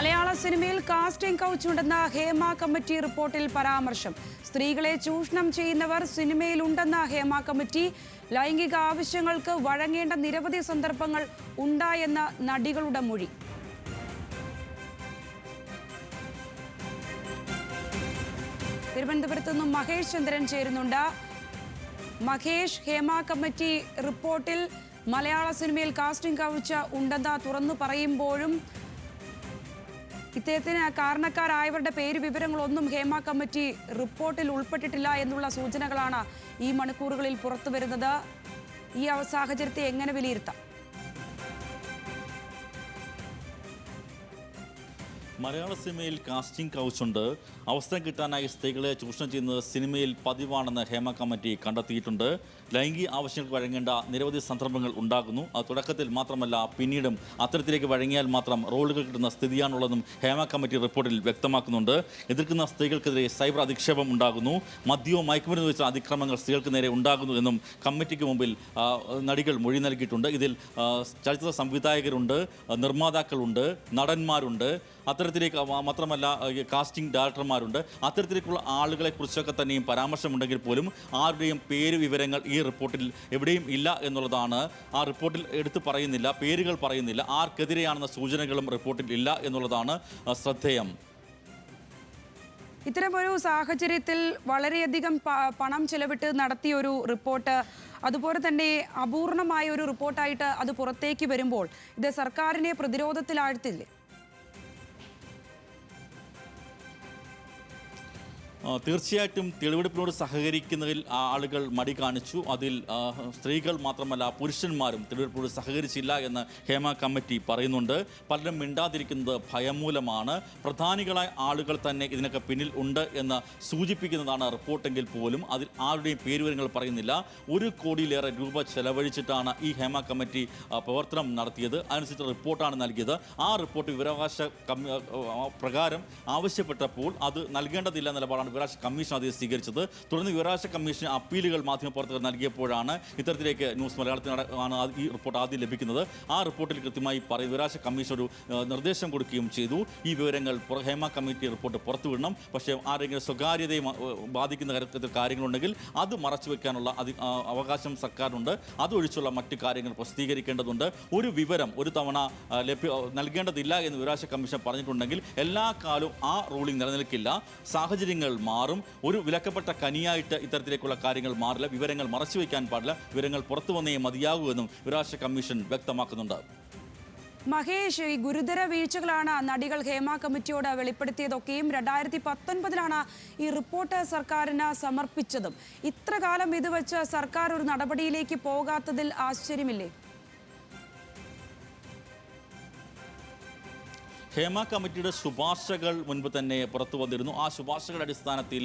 മലയാള സിനിമയിൽ casting കൗച്ചുണ്ടെന്ന Hema committee റിപ്പോർട്ടിൽ പരാമർശം. സ്ത്രീകളെ ചൂഷണം ചെയ്യുന്നവർ സിനിമയിലുണ്ടെന്ന ഹേമ കമ്മിറ്റി. ലൈംഗിക ആവശ്യങ്ങൾക്ക് വഴങ്ങേണ്ട നിരവധി സന്ദർഭങ്ങൾ ഉണ്ടായെന്ന നടികളുടെ മൊഴി. തിരുവനന്തപുരത്ത് നിന്നും മഹേഷ് ചന്ദ്രൻ ചേരുന്നുണ്ട്. മഹേഷ്, ഹേമ കമ്മിറ്റി റിപ്പോർട്ടിൽ മലയാള സിനിമയിൽ കാസ്റ്റിംഗ് കൗച്ച് ഉണ്ടെന്ന് തുറന്നു പറയുമ്പോഴും ഇദ്ദേഹത്തിന് കാരണക്കാരായവരുടെ പേര് വിവരങ്ങളൊന്നും ഹേമ കമ്മിറ്റി റിപ്പോർട്ടിൽ ഉൾപ്പെട്ടിട്ടില്ല എന്നുള്ള സൂചനകളാണ് ഈ മണിക്കൂറുകളിൽ പുറത്തു വരുന്നത്. ഈ സാഹചര്യത്തെ എങ്ങനെ വിലയിരുത്താം? മലയാള സിനിമയിൽ കാസ്റ്റിംഗ് കൗച്ചുണ്ട്. അവസരം കിട്ടാനായി സ്ത്രീകളെ ചൂഷണം ചെയ്യുന്നത് സിനിമയിൽ പതിവാണെന്ന് ഹേമ കമ്മിറ്റി കണ്ടെത്തിയിട്ടുണ്ട്. ലൈംഗിക ആവശ്യങ്ങൾക്ക് വഴങ്ങേണ്ട നിരവധി സന്ദർഭങ്ങൾ ഉണ്ടാകുന്നു. അത് തുടക്കത്തിൽ മാത്രമല്ല പിന്നീടും അത്തരത്തിലേക്ക് വഴങ്ങിയാൽ മാത്രം റോളുകൾ കിട്ടുന്ന സ്ഥിതിയാണുള്ളതെന്നും ഹേമ കമ്മിറ്റി റിപ്പോർട്ടിൽ വ്യക്തമാക്കുന്നുണ്ട്. എതിർക്കുന്ന സ്ത്രീകൾക്കെതിരെ സൈബർ അധിക്ഷേപം ഉണ്ടാകുന്നു. മദ്യവും മയക്കുമരുന്ന് വെച്ച അതിക്രമങ്ങൾ സ്ത്രീകൾക്ക് നേരെ ഉണ്ടാകുന്നു എന്നും കമ്മിറ്റിക്ക് മുമ്പിൽ നടികൾ മൊഴി നൽകിയിട്ടുണ്ട്. ഇതിൽ ചലച്ചിത്ര സംവിധായകരുണ്ട്, നിർമ്മാതാക്കളുണ്ട്, നടന്മാരുണ്ട്, അത്തരത്തിലേക്ക് മാത്രമല്ല കാസ്റ്റിംഗ് ഡയറക്ടർമാരുണ്ട്. അത്തരത്തിലേക്കുള്ള ആളുകളെ കുറിച്ചൊക്കെ തന്നെയും പരാമർശമുണ്ടെങ്കിൽ പോലും ആരുടെയും പേര് വിവരങ്ങൾ ഈ റിപ്പോർട്ടിൽ എവിടെയും ഇല്ല എന്നുള്ളതാണ്. ആ റിപ്പോർട്ടിൽ എടുത്തു പറയുന്നില്ല, പേരുകൾ പറയുന്നില്ല. ആർക്കെതിരെയാണെന്ന സൂചനകളും റിപ്പോർട്ടിൽ ഇല്ല എന്നുള്ളതാണ് ശ്രദ്ധേയം. ഇത്തരമൊരു സാഹചര്യത്തിൽ വളരെയധികം പണം ചെലവിട്ട് നടത്തിയ ഒരു റിപ്പോർട്ട്, അതുപോലെ തന്നെ അപൂർണമായ ഒരു റിപ്പോർട്ടായിട്ട് അത് പുറത്തേക്ക് വരുമ്പോൾ ഇത് സർക്കാരിനെ പ്രതിരോധത്തിലാഴ്ത്തില്ലേ? തീർച്ചയായിട്ടും തെളിവെടുപ്പിനോട് സഹകരിക്കുന്നതിൽ ആളുകൾ മടി കാണിച്ചു. അതിൽ സ്ത്രീകൾ മാത്രമല്ല പുരുഷന്മാരും തെളിവെടുപ്പിനോട് സഹകരിച്ചില്ല എന്ന് ഹേമ കമ്മിറ്റി പറയുന്നുണ്ട്. പലരും മിണ്ടാതിരിക്കുന്നത് ഭയം മൂലമാണ്. പ്രധാനികളായ ആളുകൾ തന്നെ ഇതിനൊക്കെ പിന്നിൽ ഉണ്ട് എന്ന് സൂചിപ്പിക്കുന്നതാണ് റിപ്പോർട്ടെങ്കിൽ പോലും അതിൽ ആരുടെയും പേരുവിവരങ്ങൾ പറയുന്നില്ല. 1 കോടിയിലേറെ രൂപ ചെലവഴിച്ചിട്ടാണ് ഈ ഹേമ കമ്മിറ്റി പ്രവർത്തനം നടത്തിയത്. അതിനനുസരിച്ച് റിപ്പോർട്ടാണ് നൽകിയത്. ആ റിപ്പോർട്ട് വിവരാവകാശ പ്രകാരം ആവശ്യപ്പെട്ടപ്പോൾ അത് നൽകേണ്ടതില്ല നിലപാടാണ് വിവരാവകാശ കമ്മീഷൻ അത് സ്വീകരിച്ചത്. തുടർന്ന് വിവരാവകാശ കമ്മീഷൻ അപ്പീലുകൾ മാധ്യമപ്രവർത്തകർ നൽകിയപ്പോഴാണ് ഇത്തരത്തിലേക്ക് ന്യൂസ് മലയാളത്തിനാണ് ഈ റിപ്പോർട്ട് ആദ്യം ലഭിക്കുന്നത്. ആ റിപ്പോർട്ടിൽ കൃത്യമായി വിവരാവകാശ കമ്മീഷൻ ഒരു നിർദ്ദേശം കൊടുക്കുകയും ചെയ്തു. ഈ വിവരങ്ങൾ ഹേമ കമ്മിറ്റി റിപ്പോർട്ട് പുറത്തുവിടണം. പക്ഷേ ആരെങ്കിലും സ്വകാര്യതയെ ബാധിക്കുന്ന തരത്തിൽ കാര്യങ്ങളുണ്ടെങ്കിൽ അത് മറച്ചുവെക്കാനുള്ള അവകാശം സർക്കാരിനുണ്ട്. അതൊഴിച്ചുള്ള മറ്റു കാര്യങ്ങൾ പ്രസിദ്ധീകരിക്കേണ്ടതുണ്ട്. ഒരു വിവരം ഒരു തവണ നൽകേണ്ടതില്ല എന്ന് വിവരാവകാശ കമ്മീഷൻ പറഞ്ഞിട്ടുണ്ടെങ്കിൽ എല്ലാ കാലവും ആ റൂളിംഗ് നിലനിൽക്കില്ല. സാഹചര്യങ്ങൾ മാറും. ഒരു വിലക്കപ്പെട്ട കനിയായിട്ട് ഇത്തരത്തിലേക്കുള്ള കാര്യങ്ങൾ മാറില്ല. വിവരങ്ങൾ മറച്ചുവെക്കാൻ പാടില്ല. വിവരങ്ങൾ പുറത്തു വന്നേ മതിയാകൂ എന്നും വിവരാവകാശ കമ്മീഷൻ വ്യക്തമാക്കുന്നുണ്ട്. മഹേഷ്, ഈ ഗുരുതര വീഴ്ചകളാണ് നടികൾ ഹേമ കമ്മിറ്റിയോട് വെളിപ്പെടുത്തിയതൊക്കെയും. 2019 ഈ റിപ്പോർട്ട് സർക്കാരിന് സമർപ്പിച്ചതും. ഇത്ര കാലം ഇത് വെച്ച് സർക്കാർ ഒരു നടപടിയിലേക്ക് പോകാത്തതിൽ ആശ്ചര്യമില്ലേ? ഹേമ കമ്മിറ്റിയുടെ ശുപാർശകൾ മുൻപ് തന്നെ പുറത്തു വന്നിരുന്നു. ആ ശുപാർശകളുടെ അടിസ്ഥാനത്തിൽ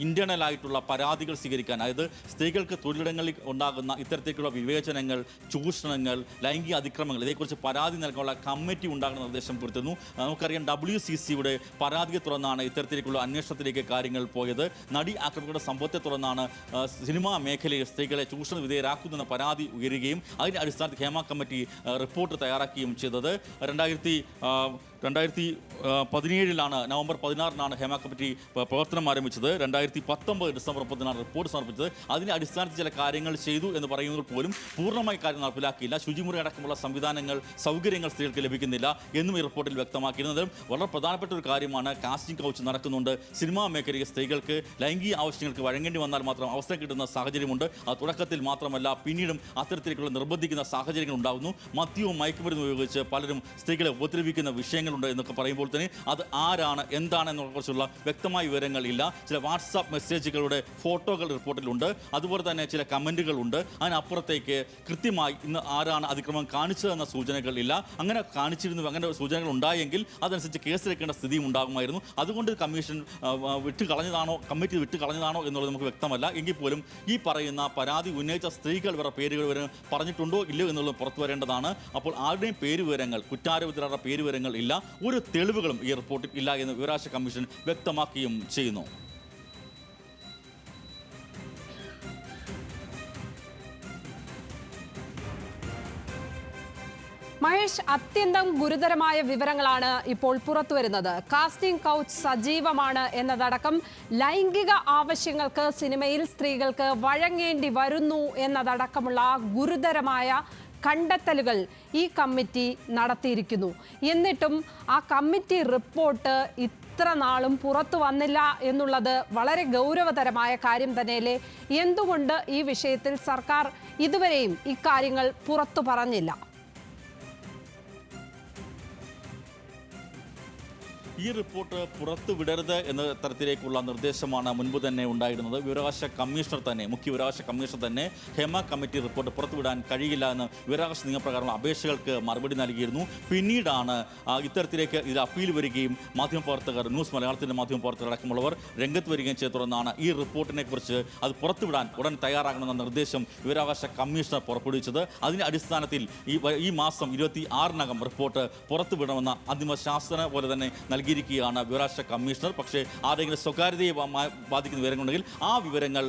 ഇന്റേണലായിട്ടുള്ള പരാതികൾ സ്വീകരിക്കാൻ, അതായത് സ്ത്രീകൾക്ക് തൊഴിലിടങ്ങളിൽ ഉണ്ടാകുന്ന ഇത്തരത്തിലുള്ള വിവേചനങ്ങൾ, ചൂഷണങ്ങൾ, ലൈംഗിക അതിക്രമങ്ങൾ ഇതേക്കുറിച്ച് പരാതി നൽകാനുള്ള കമ്മിറ്റി ഉണ്ടാകുന്ന നിർദ്ദേശം കൊടുത്തിരുന്നു. നമുക്കറിയാം WCCയുടെ പരാതിയെ തുടർന്നാണ് ഇത്തരത്തിലേക്കുള്ള അന്വേഷണത്തിലേക്ക് കാര്യങ്ങൾ പോയത്. നടി ആക്രമണങ്ങളുടെ സംഭവത്തെ തുടർന്നാണ് സിനിമാ മേഖലയിൽ സ്ത്രീകളെ ചൂഷണ വിധേയരാക്കുന്നെന്ന പരാതി ഉയരുകയും അതിൻ്റെ അടിസ്ഥാനത്തിൽ ഹേമ കമ്മിറ്റി റിപ്പോർട്ട് തയ്യാറാക്കുകയും ചെയ്തത്. 2017 നവംബർ 16 ഹേമ കമ്മിറ്റി പ്രവർത്തനം ആരംഭിച്ചത്. 2019 ഡിസംബർ 30 റിപ്പോർട്ട് സമർപ്പിച്ചത്. അതിൻ്റെ അടിസ്ഥാനത്തിൽ ചില കാര്യങ്ങൾ ചെയ്തു എന്ന് പറയുന്നത് പോലും പൂർണ്ണമായി കാര്യം നടപ്പിലാക്കിയില്ല. ശുചിമുറി അടക്കമുള്ള സംവിധാനങ്ങൾ, സൗകര്യങ്ങൾ സ്ത്രീകൾക്ക് ലഭിക്കുന്നില്ല എന്നും ഈ റിപ്പോർട്ടിൽ വ്യക്തമാക്കിയിരുന്നത്. വളരെ പ്രധാനപ്പെട്ട ഒരു കാര്യമാണ്. കാസ്റ്റിംഗ് കൗച്ച് നടക്കുന്നുണ്ട്. സിനിമാ മേഖലയിൽ സ്ത്രീകൾക്ക് ലൈംഗിക ആവശ്യങ്ങൾക്ക് വഴങ്ങേണ്ടി വന്നാൽ മാത്രം അവസരം കിട്ടുന്ന സാഹചര്യമുണ്ട്. അത് തുടക്കത്തിൽ മാത്രമല്ല പിന്നീടും അത്തരത്തിലേക്കുള്ള നിർബന്ധിക്കുന്ന സാഹചര്യങ്ങൾ ഉണ്ടാകുന്നു. മദ്യവും മയക്കുമരുന്നും ഉപയോഗിച്ച് പലരും സ്ത്രീകളെ ഉപദ്രവിക്കുന്ന വിഷയങ്ങളുണ്ട് എന്നൊക്കെ പറയുമ്പോൾ തന്നെ അത് ആരാണ്, എന്താണ് എന്നതിനെക്കുറിച്ചുള്ള വ്യക്തമായ വിവരങ്ങളില്ല. ചില വാട്സാപ്പ് മെസ്സേജുകളുടെ ഫോട്ടോകൾ റിപ്പോർട്ടിലുണ്ട്. അതുപോലെ തന്നെ ചില കമൻറ്റുകളുണ്ട്. അതിനപ്പുറത്തേക്ക് കൃത്യമായി ഇന്ന് ആരാണ് അതിക്രമം കാണിച്ചതെന്ന സൂചനകളില്ല. അങ്ങനെ കാണിച്ചിരുന്നു, അങ്ങനെ സൂചനകൾ ഉണ്ടായെങ്കിൽ അതനുസരിച്ച് കേസെടുക്കേണ്ട സ്ഥിതിയും ഉണ്ടാകുമായിരുന്നു. അതുകൊണ്ട് കമ്മീഷൻ കമ്മിറ്റി വിട്ടുകളഞ്ഞതാണോ എന്നുള്ളത് നമുക്ക് വ്യക്തമല്ല. എങ്കിൽ പോലും ഈ പറയുന്ന പരാതി ഉന്നയിച്ച സ്ത്രീകൾ ഇവരുടെ പേരുകൾ പറഞ്ഞിട്ടുണ്ടോ ഇല്ലയോ എന്നുള്ളത് പുറത്തു വരേണ്ടതാണ്. അപ്പോൾ ആരുടെയും പേരുവിവരങ്ങൾ, കുറ്റാരോപിതരുടെ പേരുവിവരങ്ങൾ ഇല്ല. ഒരു തെളിവുകളും ഈ റിപ്പോർട്ടിൽ ഇല്ല എന്ന് വിവരാവകാശ കമ്മീഷൻ വ്യക്തമാക്കുകയും ചെയ്യുന്നു. മഹേഷ്, അത്യന്തം ഗുരുതരമായ വിവരങ്ങളാണ് ഇപ്പോൾ പുറത്തുവരുന്നത്. കാസ്റ്റിംഗ് കൗച്ച് സജീവമാണ് എന്നതടക്കം ലൈംഗിക ആവശ്യങ്ങൾക്ക് സിനിമയിൽ സ്ത്രീകൾക്ക് വഴങ്ങേണ്ടി വരുന്നു എന്നതടക്കമുള്ള ഗുരുതരമായ കണ്ടെത്തലുകൾ ഈ കമ്മിറ്റി നടത്തിയിരിക്കുന്നു. എന്നിട്ടും ആ കമ്മിറ്റി റിപ്പോർട്ട് ഇത്ര നാളും പുറത്തു വന്നില്ല എന്നുള്ളത് വളരെ ഗൗരവതരമായ കാര്യം തന്നെയല്ലേ? എന്തുകൊണ്ട് ഈ വിഷയത്തിൽ സർക്കാർ ഇതുവരെയും ഇക്കാര്യങ്ങൾ പുറത്തു പറഞ്ഞില്ല? ഈ റിപ്പോർട്ട് പുറത്തു വിടരുത് എന്ന തരത്തിലേക്കുള്ള നിർദ്ദേശമാണ് മുൻപ് തന്നെ ഉണ്ടായിരുന്നത്. വിവരാവകാശ കമ്മീഷണർ തന്നെ, മുഖ്യ വിവരാവകാശ കമ്മീഷണർ തന്നെ ഹേമ കമ്മിറ്റി റിപ്പോർട്ട് പുറത്തുവിടാൻ കഴിയില്ല എന്ന് വിവരാവകാശ നിയമപ്രകാരമുള്ള അപേക്ഷകൾക്ക് മറുപടി നൽകിയിരുന്നു. പിന്നീടാണ് ഇത്തരത്തിലേക്ക് ഇത് അപ്പീൽ വരികയും മാധ്യമപ്രവർത്തകർ, ന്യൂസ് മലയാളത്തിൻ്റെ മാധ്യമപ്രവർത്തകർ അടക്കമുള്ളവർ രംഗത്ത് വരികയും ചെയ്ത തുടർന്നാണ് ഈ റിപ്പോർട്ടിനെ കുറിച്ച് അത് പുറത്തുവിടാൻ ഉടൻ തയ്യാറാകണമെന്ന നിർദ്ദേശം വിവരാവകാശ കമ്മീഷണർ പുറപ്പെടുവിച്ചത്. അതിൻ്റെ അടിസ്ഥാനത്തിൽ ഈ മാസം 26-നകം റിപ്പോർട്ട് പുറത്തുവിടണമെന്ന അന്തിമ ശാസന പോലെ തന്നെ നൽകിയിരിക്കുകയാണ് വിവരാവകാശ കമ്മീഷണർ. പക്ഷേ ആരെങ്കിലും സ്വകാര്യതയെ ബാധിക്കുന്ന വിവരങ്ങളുണ്ടെങ്കിൽ ആ വിവരങ്ങൾ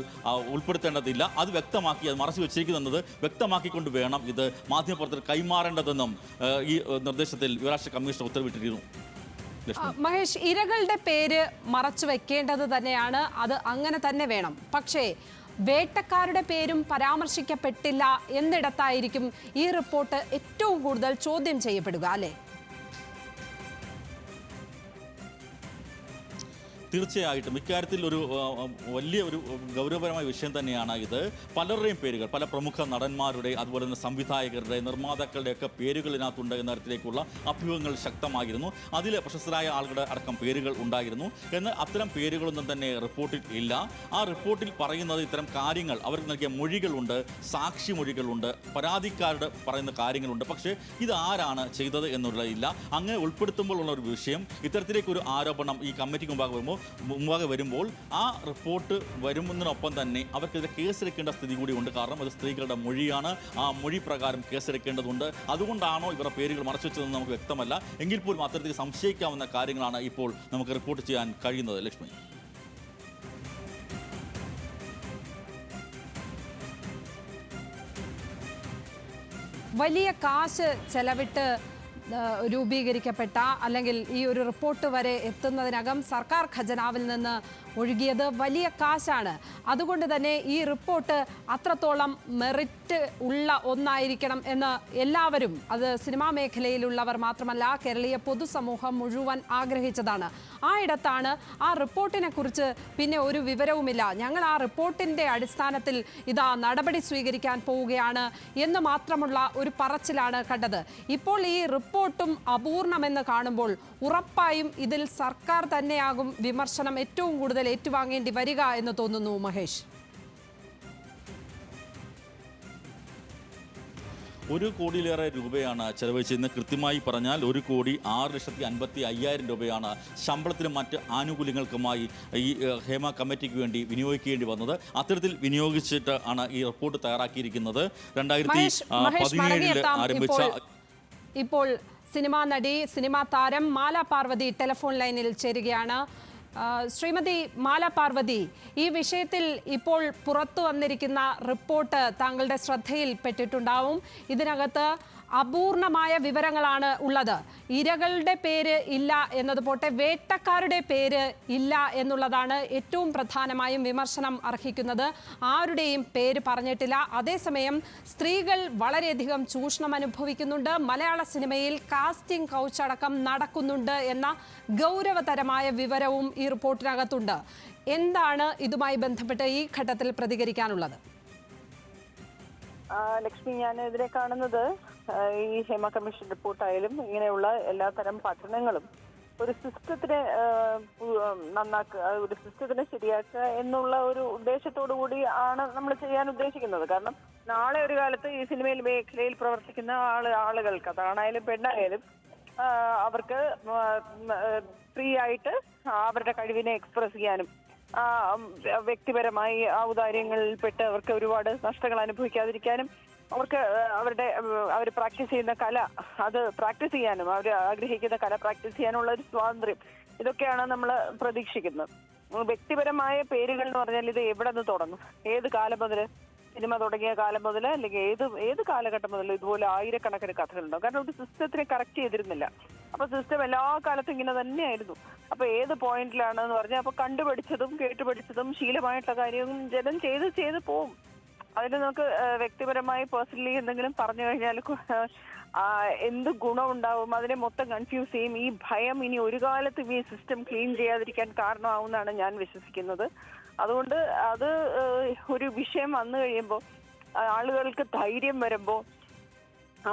ഉൾപ്പെടുത്തേണ്ടതില്ല, അത് വ്യക്തമാക്കി, അത് മറച്ചു വെച്ചിരിക്കുന്നത് വ്യക്തമാക്കിക്കൊണ്ട് വേണം ഇത് മാധ്യമപ്രവർത്തകർ കൈമാറേണ്ടതെന്നും ഈ നിർദ്ദേശത്തിൽ വിവരാവകാശ കമ്മീഷണർ ഉത്തരവിട്ടിരുന്നു. മഹേഷ്, ഇരകളുടെ പേര് മറച്ചു വെക്കേണ്ടത് തന്നെയാണ്, അത് അങ്ങനെ തന്നെ വേണം. പക്ഷേ വേട്ടക്കാരുടെ പേരും പരാമർശിക്കപ്പെട്ടില്ല എന്നിടത്തായിരിക്കും ഈ റിപ്പോർട്ട് ഏറ്റവും കൂടുതൽ ചോദ്യം ചെയ്യപ്പെടുക, അല്ലേ? തീർച്ചയായിട്ടും ഇക്കാര്യത്തിൽ ഒരു വലിയ ഒരു ഗൗരവപരമായ വിഷയം തന്നെയാണ് ഇത്. പലരുടെയും പേരുകൾ, പല പ്രമുഖ നടന്മാരുടെ, അതുപോലെ തന്നെ സംവിധായകരുടെ, നിർമ്മാതാക്കളുടെയൊക്കെ പേരുകൾ ഇതിനകത്തുണ്ട് എന്ന തരത്തിലേക്കുള്ള അഭ്യൂഹങ്ങൾ ശക്തമായിരുന്നു. അതിൽ പ്രശസ്തരായ ആളുകളുടെ അടക്കം പേരുകൾ ഉണ്ടായിരുന്നു. എന്നാൽ അത്തരം പേരുകളൊന്നും തന്നെ റിപ്പോർട്ടിൽ ഇല്ല. ആ റിപ്പോർട്ടിൽ പറയുന്നത് ഇത്തരം കാര്യങ്ങൾ, അവർക്ക് നൽകിയ മൊഴികളുണ്ട്, സാക്ഷി മൊഴികളുണ്ട്, പരാതിക്കാരുടെ പറയുന്ന കാര്യങ്ങളുണ്ട്. പക്ഷേ ഇത് ആരാണ് ചെയ്തത് എന്നുള്ളതില്ല. അങ്ങനെ ഉൾപ്പെടുത്തുമ്പോൾ ഉള്ള ഒരു വിഷയം, ഇത്തരത്തിലേക്കൊരു ആരോപണം ഈ കമ്മിറ്റിക്ക് മുമ്പാകെ വരുമ്പോൾ ആ റിപ്പോർട്ട് വരുന്നതിനൊപ്പം തന്നെ അവർക്കെതിരെ കേസെടുക്കേണ്ട സ്ഥിതി കൂടിയുണ്ട്. കാരണം അത് സ്ത്രീകളുടെ മൊഴിയാണ്, ആ മൊഴി പ്രകാരം കേസെടുക്കേണ്ടതുണ്ട്. അതുകൊണ്ടാണോ ഇവരുടെ പേരുകൾ മറച്ചു വെച്ചതെന്ന് നമുക്ക് വ്യക്തമല്ല. എങ്കിൽ പോലും അത്തരത്തിൽ സംശയിക്കാവുന്ന കാര്യങ്ങളാണ് ഇപ്പോൾ നമുക്ക് റിപ്പോർട്ട് ചെയ്യാൻ കഴിയുന്നത്. ലക്ഷ്മി, വലിയ കാശ് ചെലവിട്ട് രൂപീകരിക്കപ്പെട്ട അല്ലെങ്കിൽ ഈ ഒരു റിപ്പോർട്ട് വരെ എത്തുന്നതിനകം സർക്കാർ ഖജനാവിൽ നിന്ന് ഒഴുകിയത് വലിയ കാശാണ്. അതുകൊണ്ട് തന്നെ ഈ റിപ്പോർട്ട് അത്രത്തോളം മെറിറ്റ് ഉള്ള ഒന്നായിരിക്കണം എന്ന് എല്ലാവരും, അത് സിനിമാ മേഖലയിലുള്ളവർ മാത്രമല്ല കേരളീയ പൊതുസമൂഹം മുഴുവൻ ആഗ്രഹിച്ചതാണ്. ആ ഇടത്താണ് ആ റിപ്പോർട്ടിനെ കുറിച്ച് പിന്നെ ഒരു വിവരവുമില്ല, ഞങ്ങൾ ആ റിപ്പോർട്ടിൻ്റെ അടിസ്ഥാനത്തിൽ ഇതാ നടപടി സ്വീകരിക്കാൻ പോവുകയാണ് എന്ന് മാത്രമുള്ള ഒരു പറച്ചിലാണ് കണ്ടത്. ഇപ്പോൾ ഈ റിപ്പോർട്ടും അപൂർണമെന്ന് കാണുമ്പോൾ ഉറപ്പായും ഇതിൽ സർക്കാർ തന്നെയാകും വിമർശനം ഏറ്റവും കൂടുതൽ ഏറ്റുവാങ്ങേണ്ടി വരിക എന്ന് തോന്നുന്നു. മഹേഷ്, 1 കോടിയിലേറെ രൂപയാണ് ചെലവഴിച്ചതെന്ന് കൃത്യമായി പറഞ്ഞാൽ 1,06,55,000 രൂപയാണ് ശമ്പളത്തിനും മറ്റ് ആനുകൂല്യങ്ങൾക്കുമായി ഈ ഹേമ കമ്മിറ്റിക്ക് വേണ്ടി വിനിയോഗിക്കേണ്ടി വന്നത്. അത്തരത്തിൽ വിനിയോഗിച്ചിട്ട് ആണ് ഈ റിപ്പോർട്ട് തയ്യാറാക്കിയിരിക്കുന്നത്. 2017 ആരംഭിച്ച ഇപ്പോൾ സിനിമാ നടി, സിനിമാ താരം മാല പാർവതി ടെലിഫോൺ ലൈനിൽ ചേരുകയാണ്. ശ്രീമതി മാല പാർവതി, ഈ വിഷയത്തിൽ ഇപ്പോൾ പുറത്തു വന്നിരിക്കുന്ന റിപ്പോർട്ട് താങ്കളുടെ ശ്രദ്ധയിൽപ്പെട്ടിട്ടുണ്ടാവും. ഇതിനകത്ത് അപൂർണമായ വിവരങ്ങളാണ് ഉള്ളത്. ഇരകളുടെ പേര് ഇല്ല എന്നത് പോട്ടെ, വേട്ടക്കാരുടെ പേര് ഇല്ല എന്നുള്ളതാണ് ഏറ്റവും പ്രധാനമായും വിമർശനം അർഹിക്കുന്നത്. ആരുടെയും പേര് പറഞ്ഞിട്ടില്ല. അതേസമയം സ്ത്രീകൾ വളരെയധികം ചൂഷണം അനുഭവിക്കുന്നുണ്ട്, മലയാള സിനിമയിൽ കാസ്റ്റിംഗ് കൗച്ച് അടക്കം നടക്കുന്നുണ്ട് എന്ന ഗൗരവതരമായ വിവരവും ഈ റിപ്പോർട്ടിനകത്തുണ്ട്. എന്താണ് ഇതുമായി ബന്ധപ്പെട്ട് ഈ ഘട്ടത്തിൽ പ്രതികരിക്കാനുള്ളത്? ലക്ഷ്മി, ഞാൻ ഇതിനെ കാണുന്നത് ഈ ഹേമ കമ്മീഷൻ റിപ്പോർട്ടായാലും ഇങ്ങനെയുള്ള എല്ലാത്തരം പഠനങ്ങളും ഒരു സിസ്റ്റത്തിനെ നന്നാക്കുക, ഒരു സിസ്റ്റത്തിനെ ശരിയാക്കുക എന്നുള്ള ഒരു ഉദ്ദേശത്തോടു കൂടി ആണ് നമ്മൾ ചെയ്യാൻ ഉദ്ദേശിക്കുന്നത്. കാരണം നാളെ ഒരു കാലത്ത് ഈ സിനിമയിൽ മേഖലയിൽ പ്രവർത്തിക്കുന്ന ആളുകൾക്ക്, അതാണായാലും പെണ്ണായാലും, അവർക്ക് ഫ്രീ ആയിട്ട് അവരുടെ കഴിവിനെ എക്സ്പ്രസ് ചെയ്യാനും വ്യക്തിപരമായി ഔദാര്യങ്ങളിൽപ്പെട്ട് അവർക്ക് ഒരുപാട് നഷ്ടങ്ങൾ അനുഭവിക്കാതിരിക്കാനും അവർക്ക് അവർ പ്രാക്ടീസ് ചെയ്യുന്ന കല അത് പ്രാക്ടീസ് ചെയ്യാനും അവർ ആഗ്രഹിക്കുന്ന കല പ്രാക്ടീസ് ചെയ്യാനുള്ള ഒരു സ്വാതന്ത്ര്യം, ഇതൊക്കെയാണ് നമ്മൾ പ്രതീക്ഷിക്കുന്നത്. വ്യക്തിപരമായ പേരുകൾ എന്ന് പറഞ്ഞാൽ ഇത് എവിടെ നിന്ന് തുടങ്ങും, ഏത് കാലം മുതൽ സിനിമ തുടങ്ങിയ കാലം മുതൽ അല്ലെങ്കിൽ ഏത് കാലഘട്ടം മുതൽ ഇതുപോലെ ആയിരക്കണക്കിന് കഥകളുണ്ടാവും. കാരണം ഒരു സിസ്റ്റത്തിനെ കറക്റ്റ് ചെയ്തിരുന്നില്ല. അപ്പൊ സിസ്റ്റം എല്ലാ കാലത്തും ഇങ്ങനെ തന്നെയായിരുന്നു. അപ്പൊ ഏത് പോയിന്റിലാണെന്ന് പറഞ്ഞാൽ അപ്പൊ കണ്ടുപഠിച്ചതും കേട്ടുപഠിച്ചതും ശീലമായിട്ടുള്ള കാര്യവും ജനം ചെയ്ത് പോവും. അതിന് നമുക്ക് വ്യക്തിപരമായി പേഴ്സണലി എന്തെങ്കിലും പറഞ്ഞു കഴിഞ്ഞാൽ എന്ത് ഗുണമുണ്ടാവും, അതിനെ മൊത്തം കൺഫ്യൂസ് ചെയ്യും. ഈ ഭയം ഇനി ഒരു കാലത്തും ഈ സിസ്റ്റം ക്ലീൻ ചെയ്യാതിരിക്കാൻ കാരണമാവുമെന്നാണ് ഞാൻ വിശ്വസിക്കുന്നത്. അതുകൊണ്ട് അത് ഒരു വിഷയം വന്നു കഴിയുമ്പോൾ ആളുകൾക്ക് ധൈര്യം വരുമ്പോൾ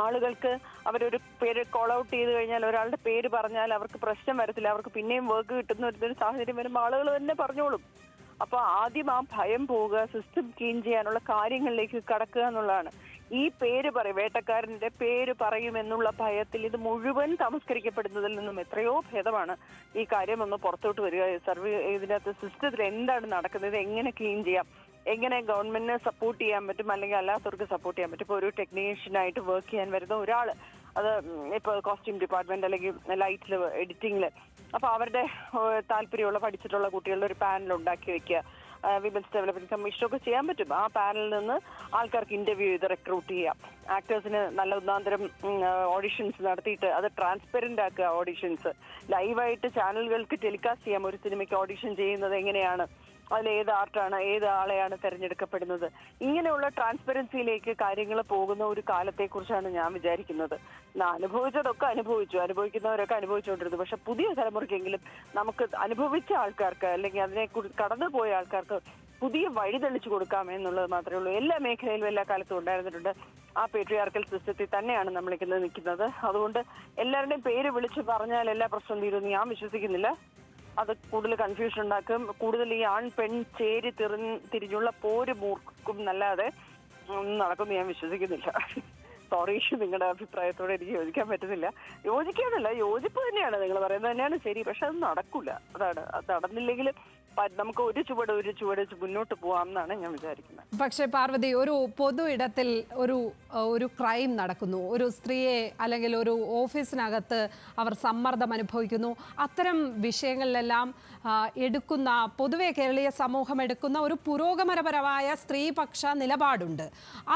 ആളുകൾക്ക് അവരൊരു പേര് കോൾ ഔട്ട് ചെയ്ത് കഴിഞ്ഞാൽ ഒരാളുടെ പേര് പറഞ്ഞാൽ അവർക്ക് പ്രശ്നം വരത്തില്ല. അവർക്ക് പിന്നെയും വർക്ക് കിട്ടുന്ന ഒരു സാഹചര്യം വരുമ്പോൾ ആളുകൾ തന്നെ പറഞ്ഞോളും. അപ്പൊ ആദ്യം ആ ഭയം പോവുക, സിസ്റ്റം ക്ലീൻ ചെയ്യാനുള്ള കാര്യങ്ങളിലേക്ക് കടക്കുക എന്നുള്ളതാണ്. ഈ പേര് പറയും, വേട്ടക്കാരന്റെ പേര് പറയുമെന്നുള്ള ഭയത്തിൽ ഇത് മുഴുവൻ തമസ്കരിക്കപ്പെടുന്നതിൽ നിന്നും എത്രയോ ഭേദമാണ് ഈ കാര്യം ഒന്ന് പുറത്തോട്ട് വരിക. ഇതിനകത്ത് സിസ്റ്റത്തിൽ എന്താണ് നടക്കുന്നത്, എങ്ങനെ ക്ലീൻ ചെയ്യാം, എങ്ങനെ ഗവൺമെന്റിനെ സപ്പോർട്ട് ചെയ്യാൻ പറ്റും, അല്ലെങ്കിൽ അല്ലാത്തവർക്ക് സപ്പോർട്ട് ചെയ്യാൻ പറ്റും. ഇപ്പോൾ ഒരു ടെക്നീഷ്യനായിട്ട് വർക്ക് ചെയ്യാൻ വരുന്ന ഒരാൾ, അത് ഇപ്പോൾ കോസ്റ്റ്യൂം ഡിപ്പാർട്ട്മെന്റ് അല്ലെങ്കിൽ ലൈറ്റിൽ, എഡിറ്റിംഗിൽ, അപ്പൊ അവരുടെ താല്പര്യമുള്ള പഠിച്ചിട്ടുള്ള കുട്ടികളുടെ ഒരു പാനൽ ഉണ്ടാക്കി വെക്കുക. വിമൻസ് ഡെവലപ്മെന്റ് കമ്മീഷനൊക്കെ ചെയ്യാൻ പറ്റും. ആ പാനലിൽ നിന്ന് ആൾക്കാർക്ക് ഇന്റർവ്യൂ ചെയ്ത് റിക്രൂട്ട് ചെയ്യാം. ആക്ടേഴ്സിന് നല്ല ഒന്നാന്തരം ഓഡിഷൻസ് നടത്തിയിട്ട് അത് ട്രാൻസ്പെറന്റ് ആക്കുക. ഓഡിഷൻസ് ലൈവായിട്ട് ചാനലുകൾക്ക് ടെലികാസ്റ്റ് ചെയ്യാം. ഒരു സിനിമയ്ക്ക് ഓഡിഷൻ ചെയ്യുന്നത് എങ്ങനെയാണ്, അതിൽ ഏത് ആർട്ടാണ്, ഏത് ആളെയാണ് തിരഞ്ഞെടുക്കപ്പെടുന്നത്, ഇങ്ങനെയുള്ള ട്രാൻസ്പെറൻസിയിലേക്ക് കാര്യങ്ങൾ പോകുന്ന ഒരു കാലത്തെക്കുറിച്ചാണ് ഞാൻ വിചാരിക്കുന്നത്. അനുഭവിച്ചതൊക്കെ അനുഭവിക്കുന്നവരൊക്കെ അനുഭവിച്ചുകൊണ്ടിരുന്നു. പക്ഷെ പുതിയ തലമുറയ്ക്കെങ്കിലും നമുക്ക് അനുഭവിച്ച ആൾക്കാർക്ക് അല്ലെങ്കിൽ അതിനെക്കുറിച്ച് കടന്നുപോയ ആൾക്കാർക്ക് പുതിയ വഴി തെളിച്ചു കൊടുക്കാം എന്നുള്ളത് മാത്രമേ ഉള്ളൂ. എല്ലാ മേഖലയിലും എല്ലാ കാലത്തും ഉണ്ടായിരുന്നിട്ടുണ്ട്. ആ പേട്രിയാർക്കൽ സിസ്റ്റത്തിൽ തന്നെയാണ് നമ്മൾ നിൽക്കുന്നത്. അതുകൊണ്ട് എല്ലാവരുടെയും പേര് വിളിച്ച് പറഞ്ഞാൽ എല്ലാ പ്രശ്നം തീരുമെന്ന് ഞാൻ വിശ്വസിക്കുന്നില്ല. അത് കൂടുതൽ കൺഫ്യൂഷൻ ഉണ്ടാക്കും. കൂടുതൽ ഈ ആൺ പെൺ ചേരി തിരിഞ്ഞുള്ള പോര് മൂർക്കും നല്ലാതെ ഒന്നും നടക്കുമെന്ന് ഞാൻ വിശ്വസിക്കുന്നില്ല. സോറി, നിങ്ങളുടെ അഭിപ്രായത്തോടെ എനിക്ക് യോജിക്കാൻ പറ്റുന്നില്ല. യോജിക്കാനല്ല, യോജിപ്പ് തന്നെയാണ്, നിങ്ങൾ പറയുന്നത് തന്നെയാണ് ശരി. പക്ഷെ അത് നടക്കൂല. അത് നടന്നില്ലെങ്കിൽ നമുക്ക് ഒരു ചുവട് മുന്നോട്ട് പോവാം എന്നാണ് ഞാൻ വിചാരിക്കുന്നത്. പക്ഷേ പാർവതി, ഒരു പൊതു ഇടത്തിൽ ഒരു ക്രൈം നടക്കുന്നു, ഒരു സ്ത്രീയെ അല്ലെങ്കിൽ ഒരു ഓഫീസിനകത്ത് അവർ സമ്മർദ്ദം അനുഭവിക്കുന്നു. അത്തരം വിഷയങ്ങളിലെല്ലാം എടുക്കുന്ന, പൊതുവെ കേരളീയ സമൂഹം എടുക്കുന്ന ഒരു പുരോഗമനപരമായ സ്ത്രീപക്ഷ നിലപാടുണ്ട്.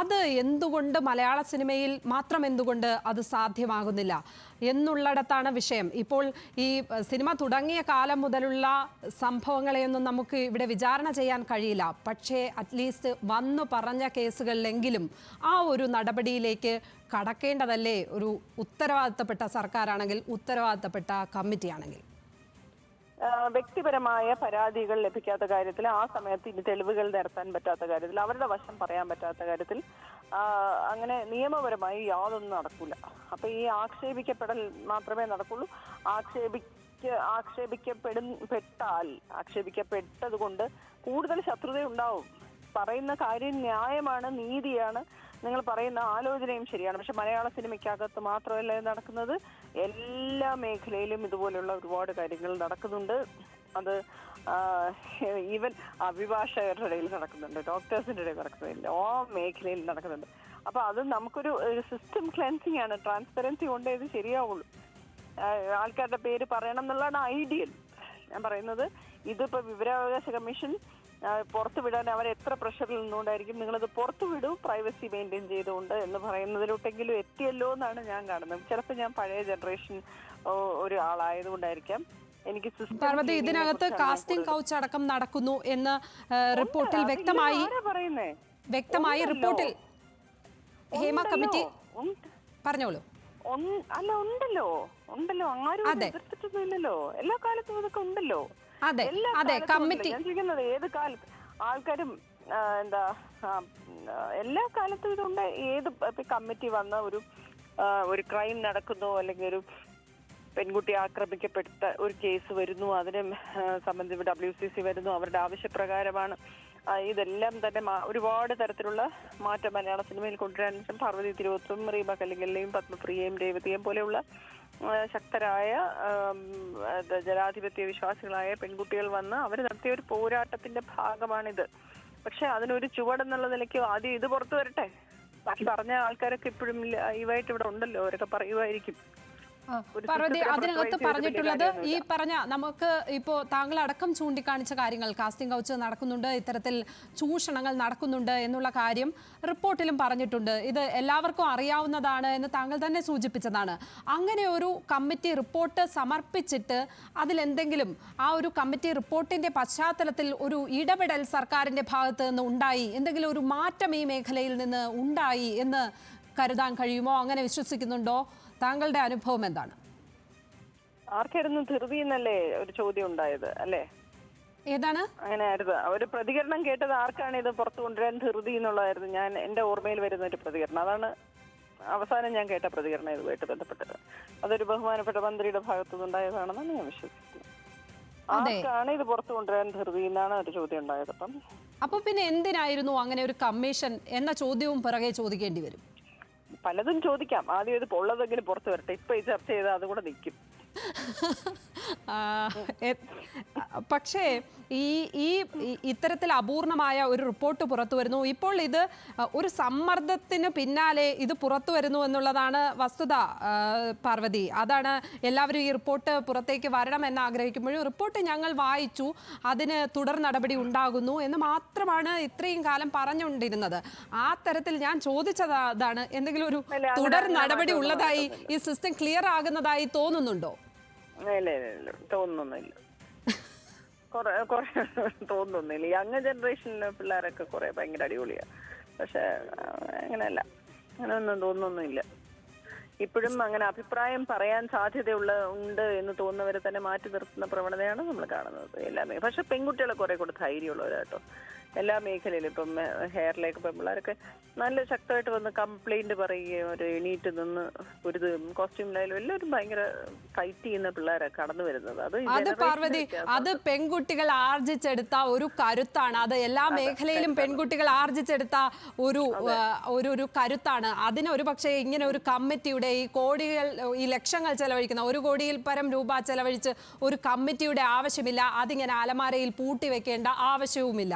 അത് എന്തുകൊണ്ട് മലയാള സിനിമയിൽ മാത്രം എന്തുകൊണ്ട് അത് സാധ്യമാകുന്നില്ല എന്നുള്ളിടത്താണ് വിഷയം. ഇപ്പോൾ ഈ സിനിമ തുടങ്ങിയ കാലം മുതലുള്ള സംഭവങ്ങളെയൊന്നും നമുക്ക് ഇവിടെ വിചാരണ ചെയ്യാൻ കഴിയില്ല. പക്ഷേ അറ്റ്ലീസ്റ്റ് വന്നു പറഞ്ഞ കേസുകളിലെങ്കിലും ആ ഒരു നടപടിയിലേക്ക് കടക്കേണ്ടതല്ലേ ഒരു ഉത്തരവാദിത്തപ്പെട്ട സർക്കാരാണെങ്കിൽ, ഉത്തരവാദിത്തപ്പെട്ട കമ്മിറ്റിയാണെങ്കിൽ? വ്യക്തിപരമായ പരാതികൾ ലഭിക്കാത്ത കാര്യത്തിൽ, ആ സമയത്ത് ഇനി തെളിവുകൾ നിരത്താൻ പറ്റാത്ത കാര്യത്തിൽ, അവരുടെ വശം പറയാൻ പറ്റാത്ത കാര്യത്തിൽ അങ്ങനെ നിയമപരമായി യാതൊന്നും നടക്കൂല. അപ്പൊ ഈ ആക്ഷേപിക്കപ്പെടൽ മാത്രമേ നടക്കുള്ളൂ. ആക്ഷേപിക്കപ്പെട്ടത് കൊണ്ട് കൂടുതൽ ശത്രുത ഉണ്ടാവും. പറയുന്ന കാര്യം ന്യായമാണ്, നീതിയാണ്, നിങ്ങൾ പറയുന്ന ആലോചനയും ശരിയാണ്. പക്ഷെ മലയാള സിനിമയ്ക്കകത്ത് മാത്രമല്ല നടക്കുന്നത്, എല്ലാ മേഖലയിലും ഇതുപോലുള്ള ഒരുപാട് കാര്യങ്ങൾ നടക്കുന്നുണ്ട്. അത് ഈവൻ അഭിഭാഷകരുടെ ഇടയിൽ നടക്കുന്നുണ്ട്, ഡോക്ടേഴ്സിന്റെ ഇടയിൽ നടക്കുന്നുണ്ട്, എല്ലാ മേഖലയിൽ നടക്കുന്നുണ്ട്. അപ്പൊ അത് നമുക്കൊരു സിസ്റ്റം ക്ലെൻസിങ് ആണ്. ട്രാൻസ്പെറൻസി കൊണ്ടേ ഇത് ശരിയാവുള്ളൂ. ആൾക്കാരുടെ പേര് പറയണം എന്നുള്ളതാണ് ഐഡിയൽ. ഞാൻ പറയുന്നത് ഇതിപ്പോ വിവരാവകാശ കമ്മീഷൻ പുറത്തു വിടാൻ അവർ എത്ര പ്രഷറിൽ നിന്നുകൊണ്ടായിരിക്കും നിങ്ങളത് പുറത്തു വിടൂ പ്രൈവസി മെയിൻറ്റെയിൻ ചെയ്തുകൊണ്ട് എന്ന് പറയുന്നതിലോട്ടെങ്കിലും എത്തിയല്ലോ എന്നാണ് ഞാൻ കാണുന്നത്. ചിലപ്പോൾ ഞാൻ പഴയ ജനറേഷൻ ഒരു ആളായതുകൊണ്ടായിരിക്കാം എനിക്ക് പാർവതി, ഇതിനകത്ത് കാസ്റ്റിംഗ് കൗച്ച് അടക്കം നടക്കുന്നു എന്ന് റിപ്പോർട്ടിൽ വ്യക്തമായി റിപ്പോർട്ടിൽ ഹേമ കമ്മിറ്റി പറഞ്ഞോളൂ. അല്ല, ഉണ്ടല്ലോ ആരും എതിർത്തിട്ടൊന്നുമില്ലല്ലോ. എല്ലാ കാലത്തും ഇതൊക്കെ ഉണ്ടല്ലോ. കമ്മിറ്റി ഞാൻ ചോദിക്കുന്നത് ഏത് കാലത്ത് ആൾക്കാരും എല്ലാ കാലത്തും ഇതുണ്ട്. ഏത് കമ്മിറ്റി വന്ന ഒരു ക്രൈം നടക്കുന്നു, അല്ലെങ്കിൽ ഒരു പെൺകുട്ടി ആക്രമിക്കപ്പെട്ട ഒരു കേസ് വരുന്നു, അതിനെ സംബന്ധിച്ച് WCC വരുന്നു, അവരുടെ ആവശ്യപ്രകാരമാണ് ഇതെല്ലാം തന്നെ ഒരുപാട് തരത്തിലുള്ള മാറ്റം മലയാള സിനിമയിൽ കൊണ്ടുവരാൻ പാർവതി തിരുവോത്തും, റീമ കല്ലിങ്കലിനെയും പത്മപ്രിയയും രേവതിയെയും പോലെയുള്ള ശക്തരായ ജനാധിപത്യ വിശ്വാസികളായ പെൺകുട്ടികൾ വന്ന് അവർ നടത്തിയ ഒരു പോരാട്ടത്തിന്റെ ഭാഗമാണിത്. പക്ഷെ അതിനൊരു ചുവടെന്നുള്ള നിലയ്ക്ക് ആദ്യം ഇത് പുറത്തു വരട്ടെ. ബാക്കി പറഞ്ഞ ആൾക്കാരൊക്കെ ഇപ്പോഴും ലൈവായിട്ട് ഇവിടെ ഉണ്ടല്ലോ, അവരൊക്കെ പറയുമായിരിക്കും. പാർവതി, അതിനകത്ത് പറഞ്ഞിട്ടുള്ളത് ഈ പറഞ്ഞ നമുക്ക് ഇപ്പോൾ താങ്കൾ അടക്കം ചൂണ്ടിക്കാണിച്ച കാര്യങ്ങൾ, കാസ്റ്റിംഗ് കൗച്ച് നടക്കുന്നുണ്ട്, ഇത്തരത്തിൽ ചൂഷണങ്ങൾ നടക്കുന്നുണ്ട് എന്നുള്ള കാര്യം റിപ്പോർട്ടിലും പറഞ്ഞിട്ടുണ്ട്. ഇത് എല്ലാവർക്കും അറിയാവുന്നതാണ് എന്ന് താങ്കൾ തന്നെ സൂചിപ്പിച്ചതാണ്. അങ്ങനെ ഒരു കമ്മിറ്റി റിപ്പോർട്ട് സമർപ്പിച്ചിട്ട് അതിലെന്തെങ്കിലും ആ ഒരു കമ്മിറ്റി റിപ്പോർട്ടിന്റെ പശ്ചാത്തലത്തിൽ ഒരു ഇടപെടൽ സർക്കാരിന്റെ ഭാഗത്ത് നിന്ന് ഉണ്ടായി, എന്തെങ്കിലും ഒരു മാറ്റം ഈ മേഖലയിൽ നിന്ന് ഉണ്ടായി എന്ന് കരുതാൻ കഴിയുമോ? അങ്ങനെ വിശ്വസിക്കുന്നുണ്ടോ? താങ്കളുടെ അനുഭവം എന്താണ്? ആർക്കായിരുന്നു ധൃതി എന്നല്ലേ ഒരു ചോദ്യം ഉണ്ടായത് അല്ലേ? ഏതാണ് അങ്ങനെ ആയിരുന്നു ഒരു പ്രതികരണം കേട്ടത്. ആർക്കാണ് ഇത് പുറത്തു കൊണ്ടുവരാൻ ധൃതി എന്നുള്ളതായിരുന്നു എന്റെ ഓർമ്മയിൽ വരുന്ന ഒരു പ്രതികരണം. അതാണ് അവസാനം ഞാൻ കേട്ട പ്രതികരണം ഇതുമായിട്ട് ബന്ധപ്പെട്ടത്. അതൊരു ബഹുമാനപ്പെട്ട മന്ത്രിയുടെ ഭാഗത്തുനിന്നുണ്ടായതാണെന്നാണ് ഞാൻ വിശ്വസിക്കുന്നത്. ആർക്കാണ് ഇത് പുറത്തു കൊണ്ടുവരാൻ ധൃതി എന്നാണ് ഒരു ചോദ്യം ഉണ്ടായത്. അപ്പൊ പിന്നെ എന്തിനായിരുന്നു അങ്ങനെ ഒരു കമ്മീഷൻ എന്ന ചോദ്യവും പിറകെ ചോദിക്കേണ്ടി വരും. പലതും ചോദിക്കാം. ആദ്യം ഇത് ഉള്ളതെങ്കിലും പുറത്തു വരട്ടെ. ഇപ്പൊ ഈ ചർച്ച ചെയ്താൽ അതുകൂടെ നിൽക്കും. പക്ഷേ ഈ ഇത്തരത്തിൽ അപൂർണമായ ഒരു റിപ്പോർട്ട് പുറത്തു വരുന്നു. ഇപ്പോൾ ഇത് ഒരു സമ്മർദ്ദത്തിന് പിന്നാലെ ഇത് പുറത്തു വരുന്നു എന്നുള്ളതാണ് വസ്തുത പാർവതി. അതാണ് എല്ലാവരും ഈ റിപ്പോർട്ട് പുറത്തേക്ക് വരണം എന്ന് ആഗ്രഹിക്കുമ്പോഴും റിപ്പോർട്ട് ഞങ്ങൾ വായിച്ചു, അതിന് തുടർ നടപടി ഉണ്ടാകുന്നു എന്ന് മാത്രമാണ് ഇത്രയും കാലം പറഞ്ഞുകൊണ്ടിരുന്നത്. ആ തരത്തിൽ ഞാൻ ചോദിച്ചതാണ്, എന്തെങ്കിലും ഒരു തുടർ നടപടി ഉള്ളതായി ഈ സിസ്റ്റം ക്ലിയർ ആകുന്നതായി തോന്നുന്നുണ്ടോ? തോന്നുന്നില്ല, തോന്നുന്നില്ല. യങ് ജനറേഷനിലെ പിള്ളേരൊക്കെ കുറെ ഭയങ്കര അടിപൊളിയാണ്. പക്ഷെ അങ്ങനെയല്ല, അങ്ങനെയൊന്നും തോന്നുന്നില്ല. ഇപ്പോഴും അങ്ങനെ അഭിപ്രായം പറയാൻ ഉണ്ട് എന്ന് തോന്നുന്നവരെ തന്നെ മാറ്റി നിർത്തുന്ന പ്രവണതയാണ് നമ്മൾ കാണുന്നത് എല്ലാമേ. പക്ഷെ പെൺകുട്ടികളെ കുറെ കൂടെ ധൈര്യമുള്ളവരാട്ടോ എല്ലാ മേഖലയിലും. ഇപ്പം ഹെയറിലേക്ക് പിള്ളേരൊക്കെ നല്ല ശക്തമായിട്ട് വന്ന് കംപ്ലൈന്റ് പറയുകയും ഒരു എണീറ്റ് നിന്ന് ഒരു കോസ്റ്റ്യൂമിലായാലും എല്ലാവരും ഭയങ്കര ഫൈറ്റ് ചെയ്യുന്ന പിള്ളേരാണ് കടന്നു വരുന്നത്. അത് പാർവതി, അത് പെൺകുട്ടികൾ ആർജിച്ചെടുത്ത ഒരു കരുത്താണ്. അത് എല്ലാ മേഖലയിലും പെൺകുട്ടികൾ ആർജിച്ചെടുത്ത ഒരു കരുത്താണ്. അതിന് ഒരു പക്ഷേ ഇങ്ങനെ ഒരു കമ്മിറ്റിയുടെ ഈ കോടികൾ, ഈ ലക്ഷങ്ങൾ ചെലവഴിക്കുന്ന 1 കോടിയിൽ പരം രൂപ ചെലവഴിച്ച് ഒരു കമ്മിറ്റിയുടെ ആവശ്യമില്ല. അതിങ്ങനെ അലമാരയിൽ പൂട്ടിവെക്കേണ്ട ആവശ്യവുമില്ല.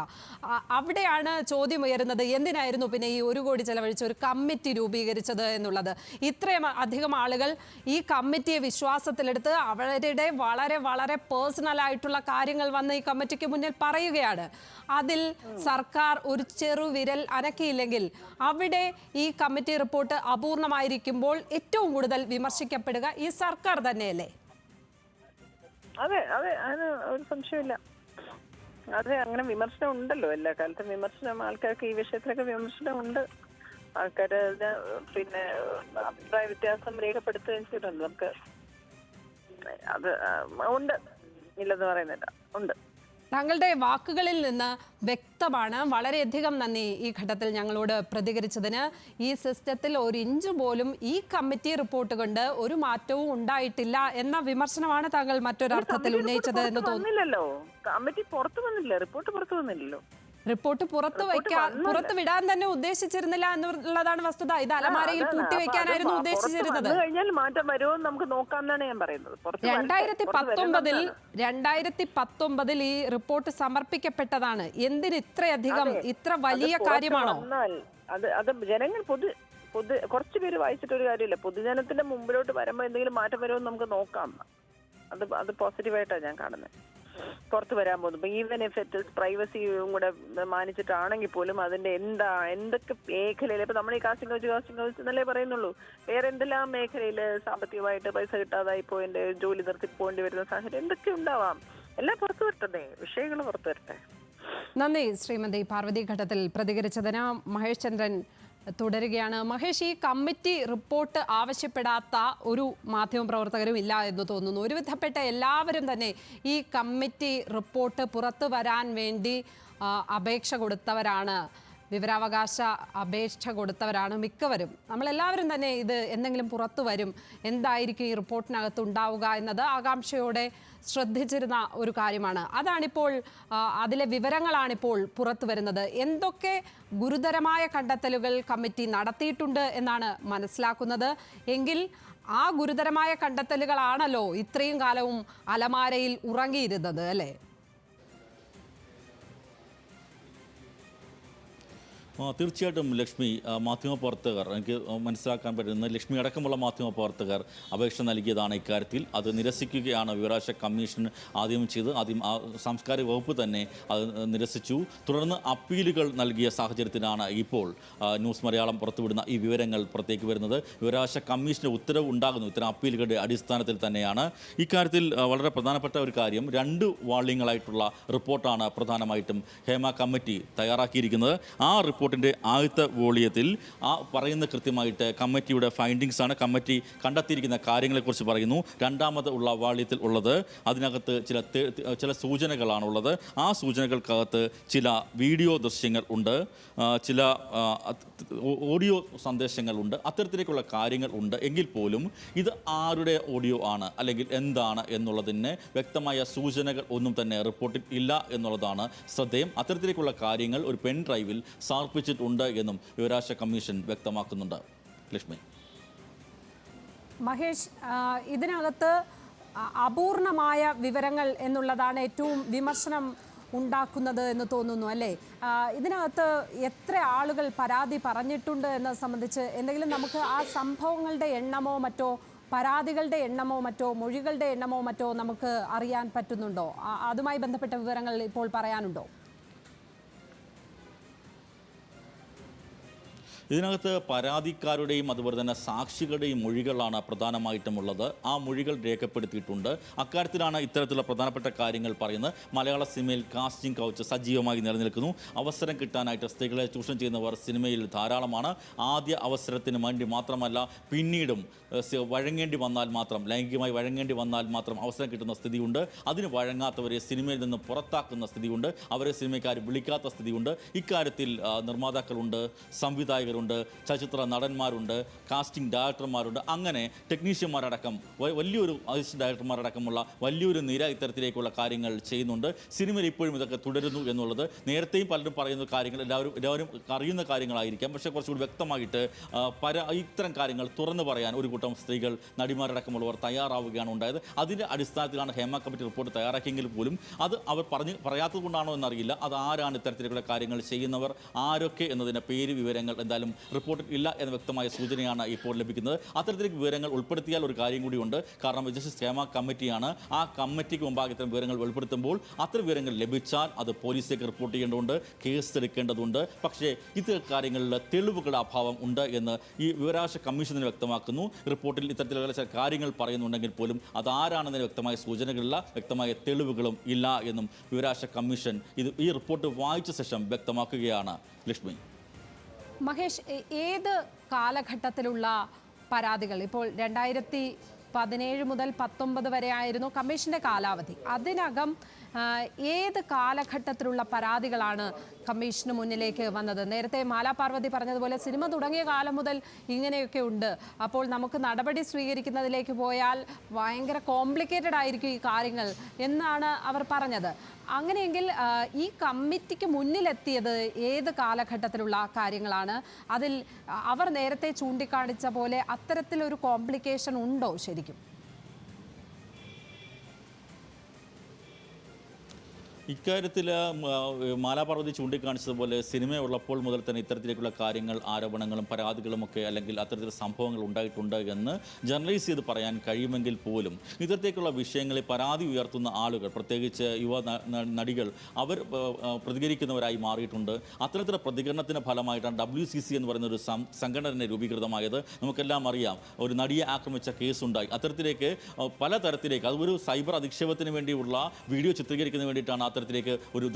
അവിടെയാണ് ചോദ്യം ഉയരുന്നത്, എന്തിനായിരുന്നു പിന്നെ ഈ 1 കോടി ചെലവഴിച്ച് ഒരു കമ്മിറ്റി രൂപീകരിച്ചത് എന്നുള്ളത്. ഇത്രയും അധികം ആളുകൾ ഈ കമ്മിറ്റിയെ വിശ്വാസത്തിലെടുത്ത് അവരുടെ വളരെ വളരെ പേഴ്സണൽ ആയിട്ടുള്ള കാര്യങ്ങൾ വന്ന് ഈ കമ്മിറ്റിക്ക് മുന്നിൽ പറയുകയാണ്. അതിൽ സർക്കാർ ഒരു ചെറുവിരൽ അനക്കിയില്ലെങ്കിൽ അവിടെ ഈ കമ്മിറ്റി റിപ്പോർട്ട് അപൂർണമായിരിക്കുമ്പോൾ ഏറ്റവും കൂടുതൽ വിമർശിക്കപ്പെടുക ഈ സർക്കാർ തന്നെയല്ലേ? അതെ അതെ, അതിന് ഒരു സംശയമില്ല. അതെ, അങ്ങനെ വിമർശനം ഉണ്ടല്ലോ, എല്ലാ കാലത്തും വിമർശനം. ആൾക്കാർക്ക് ഈ വിഷയത്തിലൊക്കെ വിമർശനം ഉണ്ട്. ആൾക്കാർ പിന്നെ അഭിപ്രായ വ്യത്യാസം രേഖപ്പെടുത്തുകയും ചെയ്തിട്ടുണ്ട്. നമുക്ക് അത് ഉണ്ട്, ഇല്ലെന്ന് പറയുന്നില്ല, ഉണ്ട്. താങ്കളുടെ വാക്കുകളിൽ നിന്ന് വ്യക്തമാണ്. വളരെയധികം നന്ദി ഈ ഘട്ടത്തിൽ ഞങ്ങളോട് പ്രതികരിച്ചതിന്. ഈ സിസ്റ്റത്തിൽ 1 ഇഞ്ച് പോലും ഈ കമ്മിറ്റി റിപ്പോർട്ട് കൊണ്ട് ഒരു മാറ്റവും ഉണ്ടായിട്ടില്ല എന്ന വിമർശനമാണ് താങ്കൾ മറ്റൊരർത്ഥത്തിൽ ഉന്നയിച്ചത് എന്ന് തോന്നുന്നില്ലല്ലോ. കമ്മിറ്റി പുറത്തു വന്നില്ല, റിപ്പോർട്ട് പുറത്തു വന്നില്ലല്ലോ. റിപ്പോർട്ട് പുറത്തു വിടാൻ തന്നെ ഉദ്ദേശിച്ചിരുന്നില്ല എന്നുള്ളതാണ് വസ്തുത. ഇത് അലമാരയിൽ പൂട്ടി വെക്കാനായിരുന്നു ഉദ്ദേശിച്ചിരുന്നത്. 2019 ഈ റിപ്പോർട്ട് സമർപ്പിക്കപ്പെട്ടതാണ്. എന്തിന് ഇത്രയധികം, ഇത്ര വലിയ കാര്യമാണോ? അത് ജനങ്ങൾ കുറച്ചു പേര് വായിച്ചിട്ട് ഒരു കാര്യമില്ല. പൊതുജനത്തിന്റെ മുമ്പിലോട്ട് വരുമ്പോൾ എന്തെങ്കിലും മാറ്റം വരുമെന്ന് നമുക്ക് നോക്കാം. അത് പോസിറ്റീവായിട്ടാണ് ഞാൻ കാണുന്നത്. പുറത്തു വരാൻ പോകുന്നു. ഈവൻ ഇഫ് ഇറ്റ് പ്രൈവസിയും കൂടെ മാനിച്ചിട്ടാണെങ്കിൽ പോലും അതിന്റെ എന്തൊക്കെ മേഖലയിൽ, ഇപ്പൊ നമ്മൾ ഈ കാസ്റ്റിംഗ് കൗച്ച് എന്നല്ലേ പറയുന്നുള്ളൂ, വേറെ എന്തെല്ലാം മേഖലയിൽ സാമ്പത്തികമായിട്ട് പൈസ കിട്ടാതായി പോയിന്റെ ജോലി നിർത്തി പോകേണ്ടി വരുന്ന സാഹചര്യം എന്തൊക്കെ ഉണ്ടാവാം. എല്ലാം പുറത്തു വരട്ടെ, വിഷയങ്ങൾ പുറത്തു വരട്ടെ. നന്ദി ശ്രീമതി പാർവതി ഘട്ടത്തിൽ പ്രതികരിച്ചതിന്. മഹേഷ് ചന്ദ്രൻ തുടരുകയാണ്. മഹേഷ്, ഈ കമ്മിറ്റി റിപ്പോർട്ട് ആവശ്യപ്പെടാത്ത ഒരു മാധ്യമപ്രവർത്തകരും ഇല്ല എന്ന് തോന്നുന്നു. ഒരുവിധപ്പെട്ട എല്ലാവരും തന്നെ ഈ കമ്മിറ്റി റിപ്പോർട്ട് പുറത്തു വരാൻ വേണ്ടി അപേക്ഷ കൊടുത്തവരാണ്, വിവരാവകാശ അപേക്ഷ കൊടുത്തവരാണ് മിക്കവരും. നമ്മളെല്ലാവരും തന്നെ ഇത് എന്തെങ്കിലും പുറത്തു വരും, എന്തായിരിക്കും ഈ റിപ്പോർട്ടിനകത്ത് ഉണ്ടാവുക എന്നത് ആകാംക്ഷയോടെ ശ്രദ്ധിച്ചിരുന്ന ഒരു കാര്യമാണ്. അതാണിപ്പോൾ, അതിലെ വിവരങ്ങളാണിപ്പോൾ പുറത്തു വരുന്നത്. എന്തൊക്കെ ഗുരുതരമായ കണ്ടെത്തലുകൾ കമ്മിറ്റി നടത്തിയിട്ടുണ്ട് എന്നാണ് മനസ്സിലാക്കുന്നത്. എങ്കിൽ ആ ഗുരുതരമായ കണ്ടെത്തലുകളാണല്ലോ ഇത്രയും കാലവും അലമാരയിൽ ഉറങ്ങിയിരുന്നത്, അല്ലേ? തീർച്ചയായിട്ടും ലക്ഷ്മി, മാധ്യമപ്രവർത്തകർ എനിക്ക് മനസ്സിലാക്കാൻ പറ്റുന്ന ലക്ഷ്മി അടക്കമുള്ള മാധ്യമപ്രവർത്തകർ അപേക്ഷ നൽകിയതാണ് ഇക്കാര്യത്തിൽ. അത് നിരസിക്കുകയാണ് വിവരാവകാശ കമ്മീഷൻ ആദ്യം സാംസ്കാരിക വകുപ്പ് തന്നെ അത് നിരസിച്ചു. തുടർന്ന് അപ്പീലുകൾ നൽകിയ സാഹചര്യത്തിലാണ് ഇപ്പോൾ ന്യൂസ് മലയാളം പുറത്തുവിടുന്ന ഈ വിവരങ്ങൾ പുറത്തേക്ക് വരുന്നത്. വിവരാവകാശ കമ്മീഷൻ്റെ ഉത്തരവ് ഉണ്ടാകുന്നു ഇത്തരം അപ്പീലുകളുടെ അടിസ്ഥാനത്തിൽ തന്നെയാണ്. ഇക്കാര്യത്തിൽ വളരെ പ്രധാനപ്പെട്ട ഒരു കാര്യം, 2 വാള്യങ്ങളായിട്ടുള്ള റിപ്പോർട്ടാണ് പ്രധാനമായിട്ടും ഹേമ കമ്മിറ്റി തയ്യാറാക്കിയിരിക്കുന്നത്. ആ റിപ്പോർട്ടിൻ്റെ ആദ്യത്തെ വോളിയത്തിൽ പറയുന്ന കൃത്യമായിട്ട് കമ്മിറ്റിയുടെ ഫൈൻഡിങ്സ് ആണ്, കമ്മിറ്റി കണ്ടെത്തിയിരിക്കുന്ന കാര്യങ്ങളെക്കുറിച്ച് പറയുന്നു. രണ്ടാമത് ഉള്ള വാള്യത്തിൽ ഉള്ളത് അതിനകത്ത് ചില സൂചനകളാണുള്ളത്. ആ സൂചനകൾക്കകത്ത് ചില വീഡിയോ ദൃശ്യങ്ങൾ ഉണ്ട്, ചില ഓഡിയോ സന്ദേശങ്ങളുണ്ട്, അത്തരത്തിലേക്കുള്ള കാര്യങ്ങൾ ഉണ്ട്. എങ്കിൽ പോലും ഇത് ആരുടെ ഓഡിയോ ആണ് അല്ലെങ്കിൽ എന്താണ് എന്നുള്ളതിന് വ്യക്തമായ സൂചനകൾ ഒന്നും തന്നെ റിപ്പോർട്ടിൽ ഇല്ല എന്നുള്ളതാണ് ശ്രദ്ധേയം. അത്തരത്തിലേക്കുള്ള കാര്യങ്ങൾ ഒരു പെൻ ഡ്രൈവിൽ സമർപ്പിച്ചിട്ടുണ്ട് എന്നും വിവരാവകാശ കമ്മീഷൻ വ്യക്തമാക്കുന്നുണ്ട്. ലക്ഷ്മി. മഹേഷ്, ഇതിനകത്ത് അപൂർണമായ വിവരങ്ങൾ എന്നുള്ളതാണ് ഏറ്റവും വിമർശനം ഉണ്ടാക്കുന്നത് എന്ന് തോന്നുന്നു, അല്ലേ? ഇതിനകത്ത് എത്ര ആളുകൾ പരാതി പറഞ്ഞിട്ടുണ്ട് എന്നത് സംബന്ധിച്ച് എന്തെങ്കിലും നമുക്ക് ആ സംഭവങ്ങളുടെ എണ്ണമോ മറ്റോ, പരാതികളുടെ എണ്ണമോ മറ്റോ, മൊഴികളുടെ എണ്ണമോ മറ്റോ നമുക്ക് അറിയാൻ പറ്റുന്നുണ്ടോ? അതുമായി ബന്ധപ്പെട്ട വിവരങ്ങൾ ഇപ്പോൾ പറയാനുണ്ടോ? ഇതിനകത്ത് പരാതിക്കാരുടെയും അതുപോലെ തന്നെ സാക്ഷികളുടെയും മൊഴികളാണ് പ്രധാനമായിട്ടും ഉള്ളത്. ആ മൊഴികൾ രേഖപ്പെടുത്തിയിട്ടുണ്ട്. അക്കാര്യത്തിലാണ് ഇത്തരത്തിലുള്ള പ്രധാനപ്പെട്ട കാര്യങ്ങൾ പറയുന്നത്. മലയാള സിനിമയിൽ കാസ്റ്റിംഗ് കൗച്ച് സജീവമായി നിലനിൽക്കുന്നു. അവസരം കിട്ടാനായിട്ട് സ്ത്രീകളെ ചൂഷണം ചെയ്യുന്നവർ സിനിമയിൽ ധാരാളമാണ്. ആദ്യ അവസരത്തിന് വേണ്ടി മാത്രമല്ല, പിന്നീടും വഴങ്ങേണ്ടി വന്നാൽ മാത്രം, ലൈംഗികമായി വഴങ്ങേണ്ടി വന്നാൽ മാത്രം അവസരം കിട്ടുന്ന സ്ഥിതിയുണ്ട്. അതിന് വഴങ്ങാത്തവരെ സിനിമയിൽ നിന്ന് പുറത്താക്കുന്ന സ്ഥിതിയുണ്ട്. അവരെ സിനിമക്കാർ വിളിക്കാത്ത സ്ഥിതിയുണ്ട്. ഇക്കാര്യത്തിൽ നിർമ്മാതാക്കളുണ്ട്, സംവിധായകരുണ്ട്, ചലച്ചിത്ര നടന്മാരുണ്ട്, കാസ്റ്റിംഗ് ഡയറക്ടർമാരുണ്ട്, അങ്ങനെ ടെക്നീഷ്യന്മാരടക്കം വലിയൊരു അസിസ്റ്റന്റ് ഡയറക്ടർമാരടക്കമുള്ള വലിയൊരു നിര ഇത്തരത്തിലേക്കുള്ള കാര്യങ്ങൾ ചെയ്യുന്നുണ്ട്. സിനിമയിൽ ഇപ്പോഴും ഇതൊക്കെ തുടരുന്നു എന്നുള്ളത് നേരത്തെയും പലരും പറയുന്ന കാര്യങ്ങൾ എല്ലാവരും അറിയുന്ന കാര്യങ്ങളായിരിക്കാം. പക്ഷേ കുറച്ചുകൂടി വ്യക്തമായിട്ട് ഇത്തരം കാര്യങ്ങൾ തുറന്നു പറയാൻ ഒരു കൂട്ടം സ്ത്രീകൾ, നടിമാരടക്കമുള്ളവർ തയ്യാറാവുകയാണ് ഉണ്ടായത്. അതിൻ്റെ അടിസ്ഥാനത്തിലാണ് ഹേമ കമ്മിറ്റി റിപ്പോർട്ട് തയ്യാറാക്കിയെങ്കിൽ പോലും അത് അവർ പറയാത്തത് കൊണ്ടാണോ എന്നറിയില്ല. അത് ആരാണ് ഇത്തരത്തിലുള്ള കാര്യങ്ങൾ ചെയ്യുന്നവർ, ആരൊക്കെ എന്നതിൻ്റെ പേര് വിവരങ്ങൾ എന്തായാലും റിപ്പോർട്ടിൽ ഇല്ല എന്ന വ്യക്തമായ സൂചനയാണ് ഇപ്പോൾ ലഭിക്കുന്നത്. അത്തരത്തിലേക്ക് വിവരങ്ങൾ ഉൾപ്പെടുത്തിയാൽ ഒരു കാര്യം കൂടിയുണ്ട്. കാരണം ജസ്റ്റിസ് ഹേമ കമ്മിറ്റിയാണ്. ആ കമ്മിറ്റിക്ക് മുമ്പാകെ ഇത്തരം വിവരങ്ങൾ വെളിപ്പെടുത്തുമ്പോൾ അത്തരം വിവരങ്ങൾ ലഭിച്ചാൽ അത് പോലീസിലേക്ക് റിപ്പോർട്ട് ചെയ്യേണ്ടതുണ്ട്, കേസ് എടുക്കേണ്ടതുണ്ട്. പക്ഷേ ഇത്തരം കാര്യങ്ങളിൽ തെളിവുകളുടെ അഭാവം ഉണ്ട് എന്ന് ഈ വിവരാവകാശ കമ്മീഷൻ തന്നെ വ്യക്തമാക്കുന്നു. റിപ്പോർട്ടിൽ ഇത്തരത്തിലുള്ള ചില കാര്യങ്ങൾ പറയുന്നുണ്ടെങ്കിൽ പോലും അതാരാണെന്നതിന് വ്യക്തമായ സൂചനകളില്ല, വ്യക്തമായ തെളിവുകളും ഇല്ല എന്നും വിവരാവകാശ കമ്മീഷൻ ഈ റിപ്പോർട്ട് വായിച്ച ശേഷം വ്യക്തമാക്കുകയാണ്. ലക്ഷ്മി. മഹേഷ്, ഏത് കാലഘട്ടത്തിലുള്ള പരാതികൾ, ഇപ്പോൾ 2017 മുതൽ 19 വരെ ആയിരുന്നു കമ്മീഷന്റെ കാലാവധി, അതിനകം ഏത് കാലഘട്ടത്തിലുള്ള പരാതികളാണ് കമ്മീഷന് മുന്നിലേക്ക് വന്നത്? നേരത്തെ മാലാപാർവതി പറഞ്ഞതുപോലെ സിനിമ തുടങ്ങിയ കാലം മുതൽ ഇങ്ങനെയൊക്കെ ഉണ്ട്. അപ്പോൾ നമുക്ക് നടപടി സ്വീകരിക്കുന്നതിലേക്ക് പോയാൽ ഭയങ്കര കോംപ്ലിക്കേറ്റഡ് ആയിരിക്കും ഈ കാര്യങ്ങൾ എന്നാണ് അവർ പറഞ്ഞത്. അങ്ങനെയെങ്കിൽ ഈ കമ്മിറ്റിക്ക് മുന്നിലെത്തിയത് ഏത് കാലഘട്ടത്തിലുള്ള കാര്യങ്ങളാണ്? അതിൽ അവർ നേരത്തെ ചൂണ്ടിക്കാണിച്ച പോലെ അത്തരത്തിലൊരു കോംപ്ലിക്കേഷൻ ഉണ്ടോ ശരിക്കും? ഇക്കാര്യത്തിൽ മാലാപാർവതി ചൂണ്ടിക്കാണിച്ചതുപോലെ സിനിമയുള്ളപ്പോൾ മുതൽ തന്നെ ഇത്തരത്തിലേക്കുള്ള കാര്യങ്ങൾ, ആരോപണങ്ങളും പരാതികളുമൊക്കെ അല്ലെങ്കിൽ അത്തരത്തിലുള്ള സംഭവങ്ങൾ ഉണ്ടായിട്ടുണ്ട് എന്ന് ജനറലൈസ് ചെയ്ത് പറയാൻ കഴിയുമെങ്കിൽ പോലും ഇത്തരത്തേക്കുള്ള വിഷയങ്ങളിൽ പരാതി ഉയർത്തുന്ന ആളുകൾ, പ്രത്യേകിച്ച് യുവ നടികൾ, അവർ പ്രതികരിക്കുന്നവരായി മാറിയിട്ടുണ്ട്. അത്തരത്തിലുള്ള പ്രതികരണത്തിൻ്റെ ഫലമായിട്ടാണ് WCC എന്ന് പറയുന്ന ഒരു സംഘടന രൂപീകൃതമായത്. നമുക്കെല്ലാം അറിയാം, ഒരു നടിയെ ആക്രമിച്ച കേസുണ്ടായി. അത്തരത്തിലേക്ക് പലതരത്തിലേക്ക് അതൊരു സൈബർ അധിക്ഷേപത്തിന് വേണ്ടിയുള്ള വീഡിയോ ചിത്രീകരിക്കുന്നതിന് വേണ്ടിയിട്ടാണ് അത്തരത്തിലേക്ക് ഒരു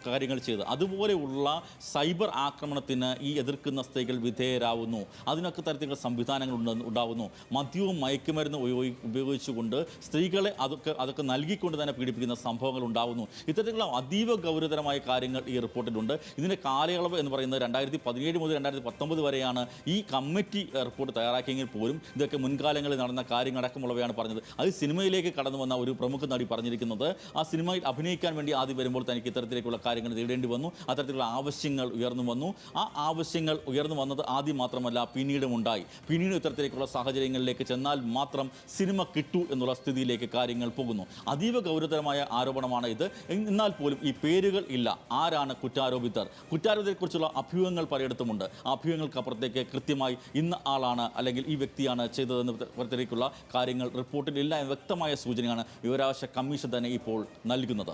കാര്യങ്ങൾ ചെയ്തത്. അതുപോലെയുള്ള സൈബർ ആക്രമണത്തിന് ഈ എതിർക്കുന്ന സ്ത്രീകൾ വിധേയരാകുന്നു. അതിനൊക്കെ തരത്തിലുള്ള സംവിധാനങ്ങൾ ഉണ്ടാകുന്നു. മദ്യവും മയക്കുമരുന്ന് ഉപയോഗിച്ചുകൊണ്ട് സ്ത്രീകളെ അതൊക്കെ നൽകിക്കൊണ്ട് തന്നെ പീഡിപ്പിക്കുന്ന സംഭവങ്ങൾ ഉണ്ടാകുന്നു. ഇത്തരത്തിലുള്ള അതീവ ഗൗരവതരമായ കാര്യങ്ങൾ ഈ റിപ്പോർട്ടിലുണ്ട്. ഇതിൻ്റെ കാലയളവ് എന്ന് പറയുന്നത് 2017 മുതൽ 2019 വരെയാണ് ഈ കമ്മിറ്റി റിപ്പോർട്ട് തയ്യാറാക്കിയെങ്കിൽ പോലും ഇതൊക്കെ മുൻകാലങ്ങളിൽ നടന്ന കാര്യങ്ങളടക്കമുള്ളവയാണ് പറഞ്ഞത്. അത് സിനിമയിലേക്ക് കടന്നു വന്ന ഒരു പ്രമുഖ നടി പറഞ്ഞിരിക്കുന്നത്, ആ സിനിമയിൽ അഭിനയിക്കാൻ വേണ്ടി പരാതി വരുമ്പോൾ തനിക്ക് ഇത്തരത്തിലേക്കുള്ള കാര്യങ്ങൾ നേരിടേണ്ടി വന്നു, അത്തരത്തിലുള്ള ആവശ്യങ്ങൾ ഉയർന്നു വന്നു. ആ ആവശ്യങ്ങൾ ഉയർന്നു വന്നത് ആദ്യം മാത്രമല്ല പിന്നീടും ഉണ്ടായി. പിന്നീട് ഇത്തരത്തിലേക്കുള്ള സാഹചര്യങ്ങളിലേക്ക് ചെന്നാൽ മാത്രം സിനിമ കിട്ടൂ എന്നുള്ള സ്ഥിതിയിലേക്ക് കാര്യങ്ങൾ പോകുന്നു. അതീവ ഗൗരവതരമായ ആരോപണമാണ് ഇത്. എന്നാൽ പോലും ഈ പേരുകൾ ഇല്ല. ആരാണ് കുറ്റാരോപിതർ? കുറ്റാരോപിതരെക്കുറിച്ചുള്ള അഭ്യൂഹങ്ങൾ പലയിടത്തുമുണ്ട്. ആ അഭ്യൂഹങ്ങൾക്കപ്പുറത്തേക്ക് കൃത്യമായി ഇന്ന ആളാണ് അല്ലെങ്കിൽ ഈ വ്യക്തിയാണ് ചെയ്തതെന്ന് പുറത്തേക്കുള്ള കാര്യങ്ങൾ റിപ്പോർട്ടിലില്ല എന്ന വ്യക്തമായ സൂചനയാണ് വിവരാവകാശ കമ്മീഷൻ തന്നെ ഇപ്പോൾ നൽകുന്നത്.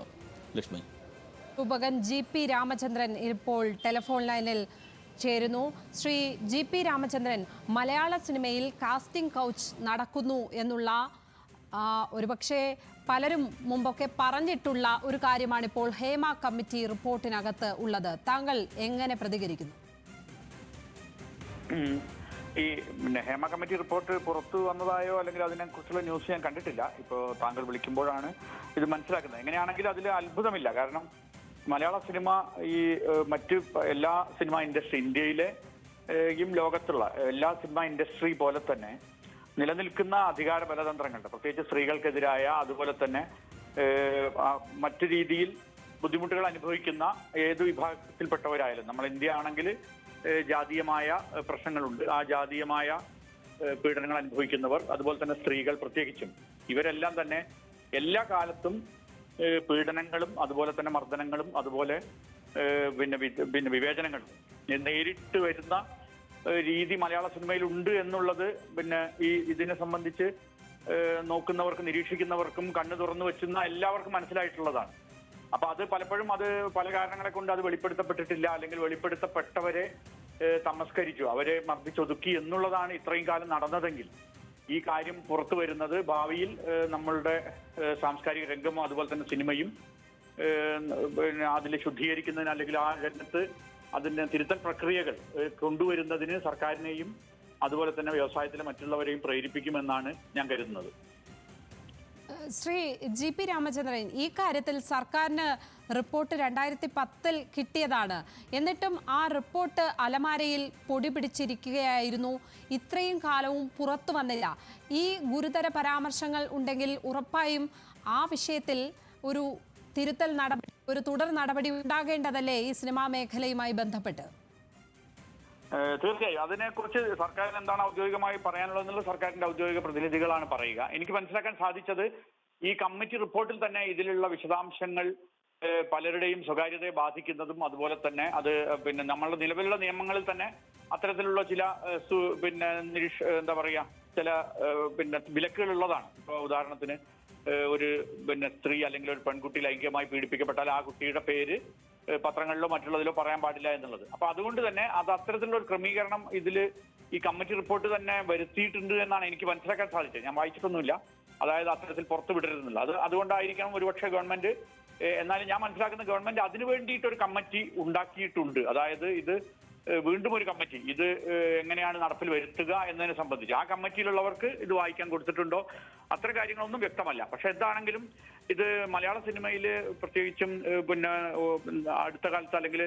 ലക്ഷ്മി. ഉപകൻ GP രാമചന്ദ്രൻ ഇപ്പോൾ ടെലിഫോൺ ലൈനിൽ ചേരുന്നു. ശ്രീ GP രാമചന്ദ്രൻ, മലയാള സിനിമയിൽ കാസ്റ്റിംഗ് കൗച്ച് നടക്കുന്നു എന്നുള്ള ഒരുപക്ഷെ പലരും മുമ്പൊക്കെ പറഞ്ഞിട്ടുള്ള ഒരു കാര്യമാണ് ഇപ്പോൾ ഹേമ കമ്മിറ്റി റിപ്പോർട്ടിനകത്ത് ഉള്ളത്. താങ്കൾ എങ്ങനെ പ്രതികരിക്കുന്നു? ഈ ഹേമ കമ്മിറ്റി റിപ്പോർട്ട് പുറത്തു വന്നതായോ അല്ലെങ്കിൽ അതിനെക്കുറിച്ചുള്ള ന്യൂസ് ഞാൻ കണ്ടിട്ടില്ല. ഇപ്പോൾ താങ്കൾ വിളിക്കുമ്പോഴാണ് ഇത് മനസ്സിലാക്കുന്നത്. എങ്ങനെയാണെങ്കിലും അതിൽ അത്ഭുതമില്ല. കാരണം മലയാള സിനിമ ഈ മറ്റ് എല്ലാ സിനിമ ഇൻഡസ്ട്രി, ഇന്ത്യയിലെയും ലോകത്തുള്ള എല്ലാ സിനിമ ഇൻഡസ്ട്രി പോലെ തന്നെ നിലനിൽക്കുന്ന അധികാര ബലതന്ത്രങ്ങളുണ്ട്. പ്രത്യേകിച്ച് സ്ത്രീകൾക്കെതിരായ, അതുപോലെ തന്നെ മറ്റു രീതിയിൽ ബുദ്ധിമുട്ടുകൾ അനുഭവിക്കുന്ന ഏത് വിഭാഗത്തിൽപ്പെട്ടവരായാലും, നമ്മൾ ഇന്ത്യ ആണെങ്കിൽ ജാതീയമായ പ്രശ്നങ്ങളുണ്ട്. ആ ജാതീയമായ പീഡനങ്ങൾ അനുഭവിക്കുന്നവർ, അതുപോലെ തന്നെ സ്ത്രീകൾ പ്രത്യേകിച്ചും, ഇവരെല്ലാം തന്നെ എല്ലാ കാലത്തും പീഡനങ്ങളും അതുപോലെ തന്നെ മർദ്ദനങ്ങളും അതുപോലെ പിന്നെ വിവേചനങ്ങളും നേരിട്ട് വരുന്ന രീതി മലയാള സിനിമയിൽ ഉണ്ട് എന്നുള്ളത് പിന്നെ ഇതിനെ സംബന്ധിച്ച് നോക്കുന്നവർക്കും നിരീക്ഷിക്കുന്നവർക്കും കണ്ണു തുറന്നു വെച്ചുന്ന എല്ലാവർക്കും മനസ്സിലായിട്ടുള്ളതാണ്. അപ്പൊ അത് പലപ്പോഴും അത് പല കാരണങ്ങളെ കൊണ്ട് അത് വെളിപ്പെടുത്തപ്പെട്ടിട്ടില്ല, അല്ലെങ്കിൽ വെളിപ്പെടുത്തപ്പെട്ടവരെ തമസ്കരിച്ചു, അവരെ മർദ്ദിച്ചൊതുക്കി എന്നുള്ളതാണ് ഇത്രയും കാലം നടന്നതെങ്കിൽ ഈ കാര്യം പുറത്തു വരുന്നത് ഭാവിയിൽ നമ്മളുടെ സാംസ്കാരിക രംഗമോ അതുപോലെ തന്നെ സിനിമയും പിന്നെ അതിൽ ശുദ്ധീകരിക്കുന്നതിന് അല്ലെങ്കിൽ ആ രംഗത്ത് അതിന്റെ തിരുത്തൽ പ്രക്രിയകൾ കൊണ്ടുവരുന്നതിന് സർക്കാരിനെയും അതുപോലെ തന്നെ വ്യവസായത്തിലെ മറ്റുള്ളവരെയും പ്രേരിപ്പിക്കുമെന്നാണ് ഞാൻ കരുതുന്നത്. ശ്രീ GP രാമചന്ദ്രൻ, ഈ കാര്യത്തിൽ സർക്കാരിന് റിപ്പോർട്ട് 2010 കിട്ടിയതാണ്. എന്നിട്ടും ആ റിപ്പോർട്ട് അലമാരയിൽ പൊടി പിടിച്ചിരിക്കുകയായിരുന്നു. ഇത്രയും കാലവും പുറത്തു വന്നില്ല. ഈ ഗുരുതര പരാമർശങ്ങൾ ഉണ്ടെങ്കിൽ ഉറപ്പായും ആ വിഷയത്തിൽ ഒരു തിരുത്തൽ നടപടി, ഒരു തുടർ നടപടി ഉണ്ടാകേണ്ടതല്ലേ ഈ സിനിമാ മേഖലയുമായി ബന്ധപ്പെട്ട്? തീർച്ചയായും അതിനെക്കുറിച്ച് സർക്കാരിന് എന്താണ് ഔദ്യോഗികമായി പറയാനുള്ളതെന്നുള്ളത് സർക്കാരിന്റെ ഔദ്യോഗിക പ്രതിനിധികളാണ് പറയുക. എനിക്ക് മനസ്സിലാക്കാൻ സാധിച്ചത് ഈ കമ്മിറ്റി റിപ്പോർട്ടിൽ തന്നെ ഇതിലുള്ള വിശദാംശങ്ങൾ പലരുടെയും സ്വകാര്യതയെ ബാധിക്കുന്നതും അതുപോലെ തന്നെ അത് പിന്നെ നമ്മളുടെ നിലവിലുള്ള നിയമങ്ങളിൽ തന്നെ അത്തരത്തിലുള്ള ചില പിന്നെ എന്താ പറയുക ചില പിന്നെ വിലക്കുകൾ ഉള്ളതാണ്. ഇപ്പോൾ ഉദാഹരണത്തിന് ഒരു പിന്നെ സ്ത്രീ അല്ലെങ്കിൽ ഒരു പെൺകുട്ടി ലൈംഗികമായി പീഡിപ്പിക്കപ്പെട്ടാൽ ആ കുട്ടിയുടെ പേര് പത്രങ്ങളിലോ മറ്റുള്ളതിലോ പറയാൻ പാടില്ല എന്നുള്ളത്. അപ്പൊ അതുകൊണ്ട് തന്നെ അത് അത്തരത്തിലുള്ള ഒരു ക്രമീകരണം ഇതിൽ ഈ കമ്മിറ്റി റിപ്പോർട്ട് തന്നെ വരുത്തിയിട്ടുണ്ട് എന്നാണ് എനിക്ക് മനസ്സിലാക്കാൻ സാധിച്ചത്. ഞാൻ വായിച്ചിട്ടൊന്നുമില്ല, അതായത് അത്തരത്തിൽ പുറത്തു വിടരുന്നില്ല. അതുകൊണ്ടായിരിക്കണം ഒരുപക്ഷെ ഗവൺമെന്റ്, എന്നാലും ഞാൻ മനസ്സിലാക്കുന്ന ഗവൺമെന്റ് അതിനു വേണ്ടിയിട്ട് ഒരു കമ്മിറ്റി ഉണ്ടാക്കിയിട്ടുണ്ട്. അതായത് ഇത് വീണ്ടും ഒരു കമ്മിറ്റി ഇത് എങ്ങനെയാണ് നടപ്പിൽ വരുത്തുക എന്നതിനെ സംബന്ധിച്ച് ആ കമ്മിറ്റിയിലുള്ളവർക്ക് ഇത് വായിക്കാൻ കൊടുത്തിട്ടുണ്ടോ അത്തരം കാര്യങ്ങളൊന്നും വ്യക്തമല്ല. പക്ഷെ എന്താണെങ്കിലും ഇത് മലയാള സിനിമയിൽ പ്രത്യേകിച്ചും പിന്നെ അടുത്ത കാലത്ത് അല്ലെങ്കിൽ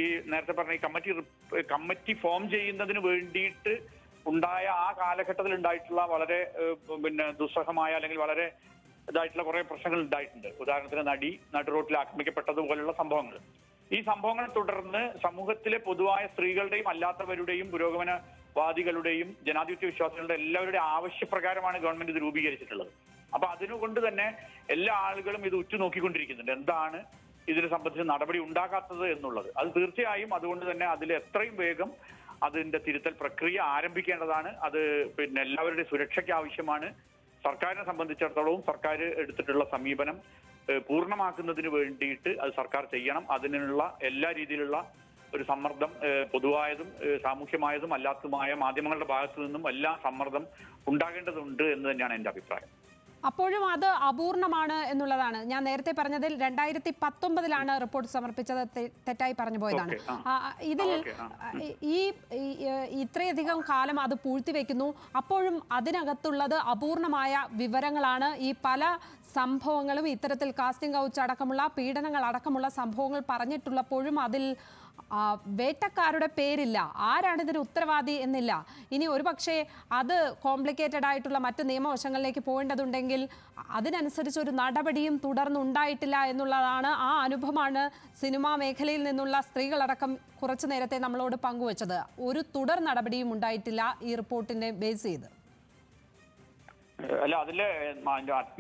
ഈ നേരത്തെ പറഞ്ഞ ഈ കമ്മിറ്റി ഫോം ചെയ്യുന്നതിന് വേണ്ടിയിട്ട് ഉണ്ടായ ആ കാലഘട്ടത്തിൽ ഉണ്ടായിട്ടുള്ള വളരെ പിന്നെ ദുസ്സഹമായ അല്ലെങ്കിൽ വളരെ ഇതായിട്ടുള്ള കുറെ പ്രശ്നങ്ങൾ ഉണ്ടായിട്ടുണ്ട്. ഉദാഹരണത്തിന് നടു റോട്ടിൽ ആക്രമിക്കപ്പെട്ടതുപോലുള്ള സംഭവങ്ങൾ. ഈ സംഭവങ്ങളെ തുടർന്ന് സമൂഹത്തിലെ പൊതുവായ സ്ത്രീകളുടെയും അല്ലാത്തവരുടെയും പുരോഗമനവാദികളുടെയും ജനാധിപത്യ വിശ്വാസികളുടെ എല്ലാവരുടെയും ആവശ്യപ്രകാരമാണ് ഗവൺമെന്റ് ഇത് രൂപീകരിച്ചിട്ടുള്ളത്. അപ്പൊ അതിനുകൊണ്ട് തന്നെ എല്ലാ ആളുകളും ഇത് ഉറ്റുനോക്കിക്കൊണ്ടിരിക്കുന്നുണ്ട്, എന്താണ് ഇതിനെ സംബന്ധിച്ച് നടപടി ഉണ്ടാകാത്തത് എന്നുള്ളത്. അത് തീർച്ചയായും അതുകൊണ്ട് തന്നെ അതിൽ എത്രയും വേഗം അതിന്റെ തിരുത്തൽ പ്രക്രിയ ആരംഭിക്കേണ്ടതാണ്. അത് പിന്നെ എല്ലാവരുടെയും സുരക്ഷയ്ക്ക് ആവശ്യമാണ്. സർക്കാരിനെ സംബന്ധിച്ചിടത്തോളം സർക്കാർ എടുത്തിട്ടുള്ള സമീപനം പൂർണ്ണമാക്കുന്നതിന് വേണ്ടിയിട്ട് അത് സർക്കാർ ചെയ്യണം. അതിനുള്ള എല്ലാ രീതിയിലുള്ള ഒരു സമ്മർദ്ദം പൊതുവായതും സാമൂഹ്യമായതും അല്ലാത്തതുമായ മാധ്യമങ്ങളുടെ ഭാഗത്തു നിന്നും എല്ലാ സമ്മർദ്ദം ഉണ്ടാകേണ്ടതുണ്ട് എന്ന് തന്നെയാണ് എൻ്റെ അഭിപ്രായം. അപ്പോഴും അത് അപൂർണമാണ് എന്നുള്ളതാണ് ഞാൻ നേരത്തെ പറഞ്ഞതിൽ. 2019 റിപ്പോർട്ട് സമർപ്പിച്ചത് തെറ്റായി പറഞ്ഞു പോയതാണ്. ഇതിൽ ഈ ഇത്രയധികം കാലം അത് പൂഴ്ത്തിവെക്കുന്നു. അപ്പോഴും അതിനകത്തുള്ളത് അപൂർണമായ വിവരങ്ങളാണ്. ഈ പല സംഭവങ്ങളും ഇത്തരത്തിൽ കാസ്റ്റിംഗ് കൗച്ച് അടക്കമുള്ള പീഡനങ്ങൾ അടക്കമുള്ള സംഭവങ്ങൾ പറഞ്ഞിട്ടുള്ളപ്പോഴും അതിൽ വേട്ടക്കാരുടെ പേരില്ല, ആരാണ് ഇതിന് ഉത്തരവാദി എന്നില്ല. ഇനി ഒരുപക്ഷെ അത് കോംപ്ലിക്കേറ്റഡ് ആയിട്ടുള്ള മറ്റ് നിയമവശങ്ങളിലേക്ക് പോകേണ്ടതുണ്ടെങ്കിൽ അതിനനുസരിച്ച് ഒരു നടപടിയും തുടർന്നുണ്ടായിട്ടില്ല എന്നുള്ളതാണ്, ആ അനുഭവമാണ് സിനിമാ മേഖലയിൽ നിന്നുള്ള സ്ത്രീകളടക്കം കുറച്ചു നേരത്തെ നമ്മളോട് പങ്കുവച്ചത്. ഒരു തുടർ നടപടിയും ഉണ്ടായിട്ടില്ല ഈ റിപ്പോർട്ടിനെ ബേസ് ചെയ്ത്. അല്ല, അതില്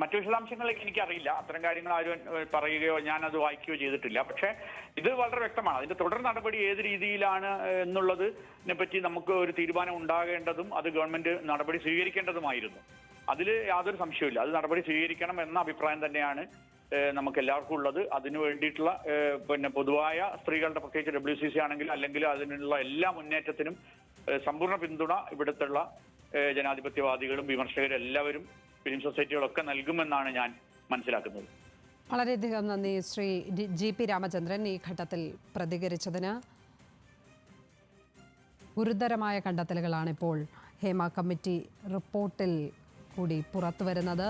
മറ്റു വിശദാംശങ്ങളിലേക്ക് എനിക്കറിയില്ല. അത്തരം കാര്യങ്ങൾ ആരും പറയുകയോ ഞാനത് വായിക്കുകയോ ചെയ്തിട്ടില്ല. പക്ഷേ ഇത് വളരെ വ്യക്തമാണ്. അതിന്റെ തുടർ നടപടി ഏത് രീതിയിലാണ് എന്നുള്ളതിനെ പറ്റി നമുക്ക് ഒരു തീരുമാനം ഉണ്ടാകേണ്ടതും അത് ഗവൺമെന്റ് നടപടി സ്വീകരിക്കേണ്ടതുമായിരുന്നു. അതിൽ യാതൊരു സംശയവുമില്ല. അത് നടപടി സ്വീകരിക്കണം എന്ന അഭിപ്രായം തന്നെയാണ് നമുക്ക് എല്ലാവർക്കും ഉള്ളത്. അതിനു വേണ്ടിയിട്ടുള്ള പൊതുവായ സ്ത്രീകളുടെ, പ്രത്യേകിച്ച് WCC ആണെങ്കിൽ അല്ലെങ്കിൽ അതിനുള്ള എല്ലാ മുന്നേറ്റത്തിനും സമ്പൂർണ്ണ പിന്തുണ ഇവിടുത്തുള്ള ജനാധിപത്യവാദികളും വിമർശകരും എല്ലാവരും ഫിലിം സൊസൈറ്റികളൊക്കെ നൽകുമെന്നാണ് ഞാൻ മനസ്സിലാക്കുന്നത്. വളരെയധികം നന്ദി ശ്രീ GP രാമചന്ദ്രൻ ഈ ഘട്ടത്തിൽ പ്രതികരിച്ചതിന്. ഗുരുതരമായ കണ്ടെത്തലുകളാണ് ഇപ്പോൾ ഹേമ കമ്മിറ്റി റിപ്പോർട്ടിൽ കൂടി പുറത്തു വരുന്നത്.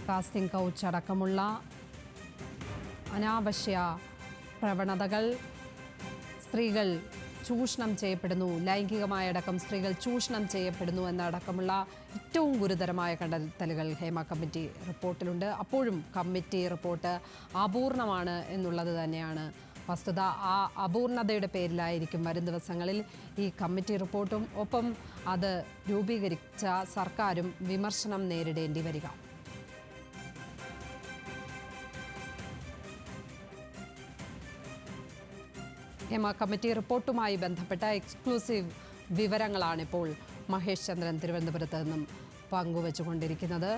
കാസ്റ്റിംഗ് കൗച്ച് അടക്കമുള്ള അനാവശ്യ പ്രവണതകൾ, സ്ത്രീകൾ ചൂഷണം ചെയ്യപ്പെടുന്നു, ലൈംഗികമായടക്കം സ്ത്രീകൾ ചൂഷണം ചെയ്യപ്പെടുന്നു എന്നടക്കമുള്ള ഏറ്റവും ഗുരുതരമായ കണ്ടെത്തലുകൾ ഹേമ കമ്മിറ്റി റിപ്പോർട്ടിലുണ്ട്. അപ്പോഴും കമ്മിറ്റി റിപ്പോർട്ട് അപൂർണമാണ് എന്നുള്ളത് തന്നെയാണ് വസ്തുത. ആ അപൂർണതയുടെ പേരിലായിരിക്കും വരും ദിവസങ്ങളിൽ ഈ കമ്മിറ്റി റിപ്പോർട്ടും ഒപ്പം അത് രൂപീകരിച്ച സർക്കാരും വിമർശനം നേരിടേണ്ടി വരിക. ഹേമ കമ്മിറ്റി റിപ്പോർട്ടുമായി ബന്ധപ്പെട്ട എക്സ്ക്ലൂസീവ് വിവരങ്ങളാണിപ്പോൾ മഹേഷ് ചന്ദ്രൻ തിരുവനന്തപുരത്ത് നിന്നും പങ്കുവച്ചുകൊണ്ടിരിക്കുന്നത്.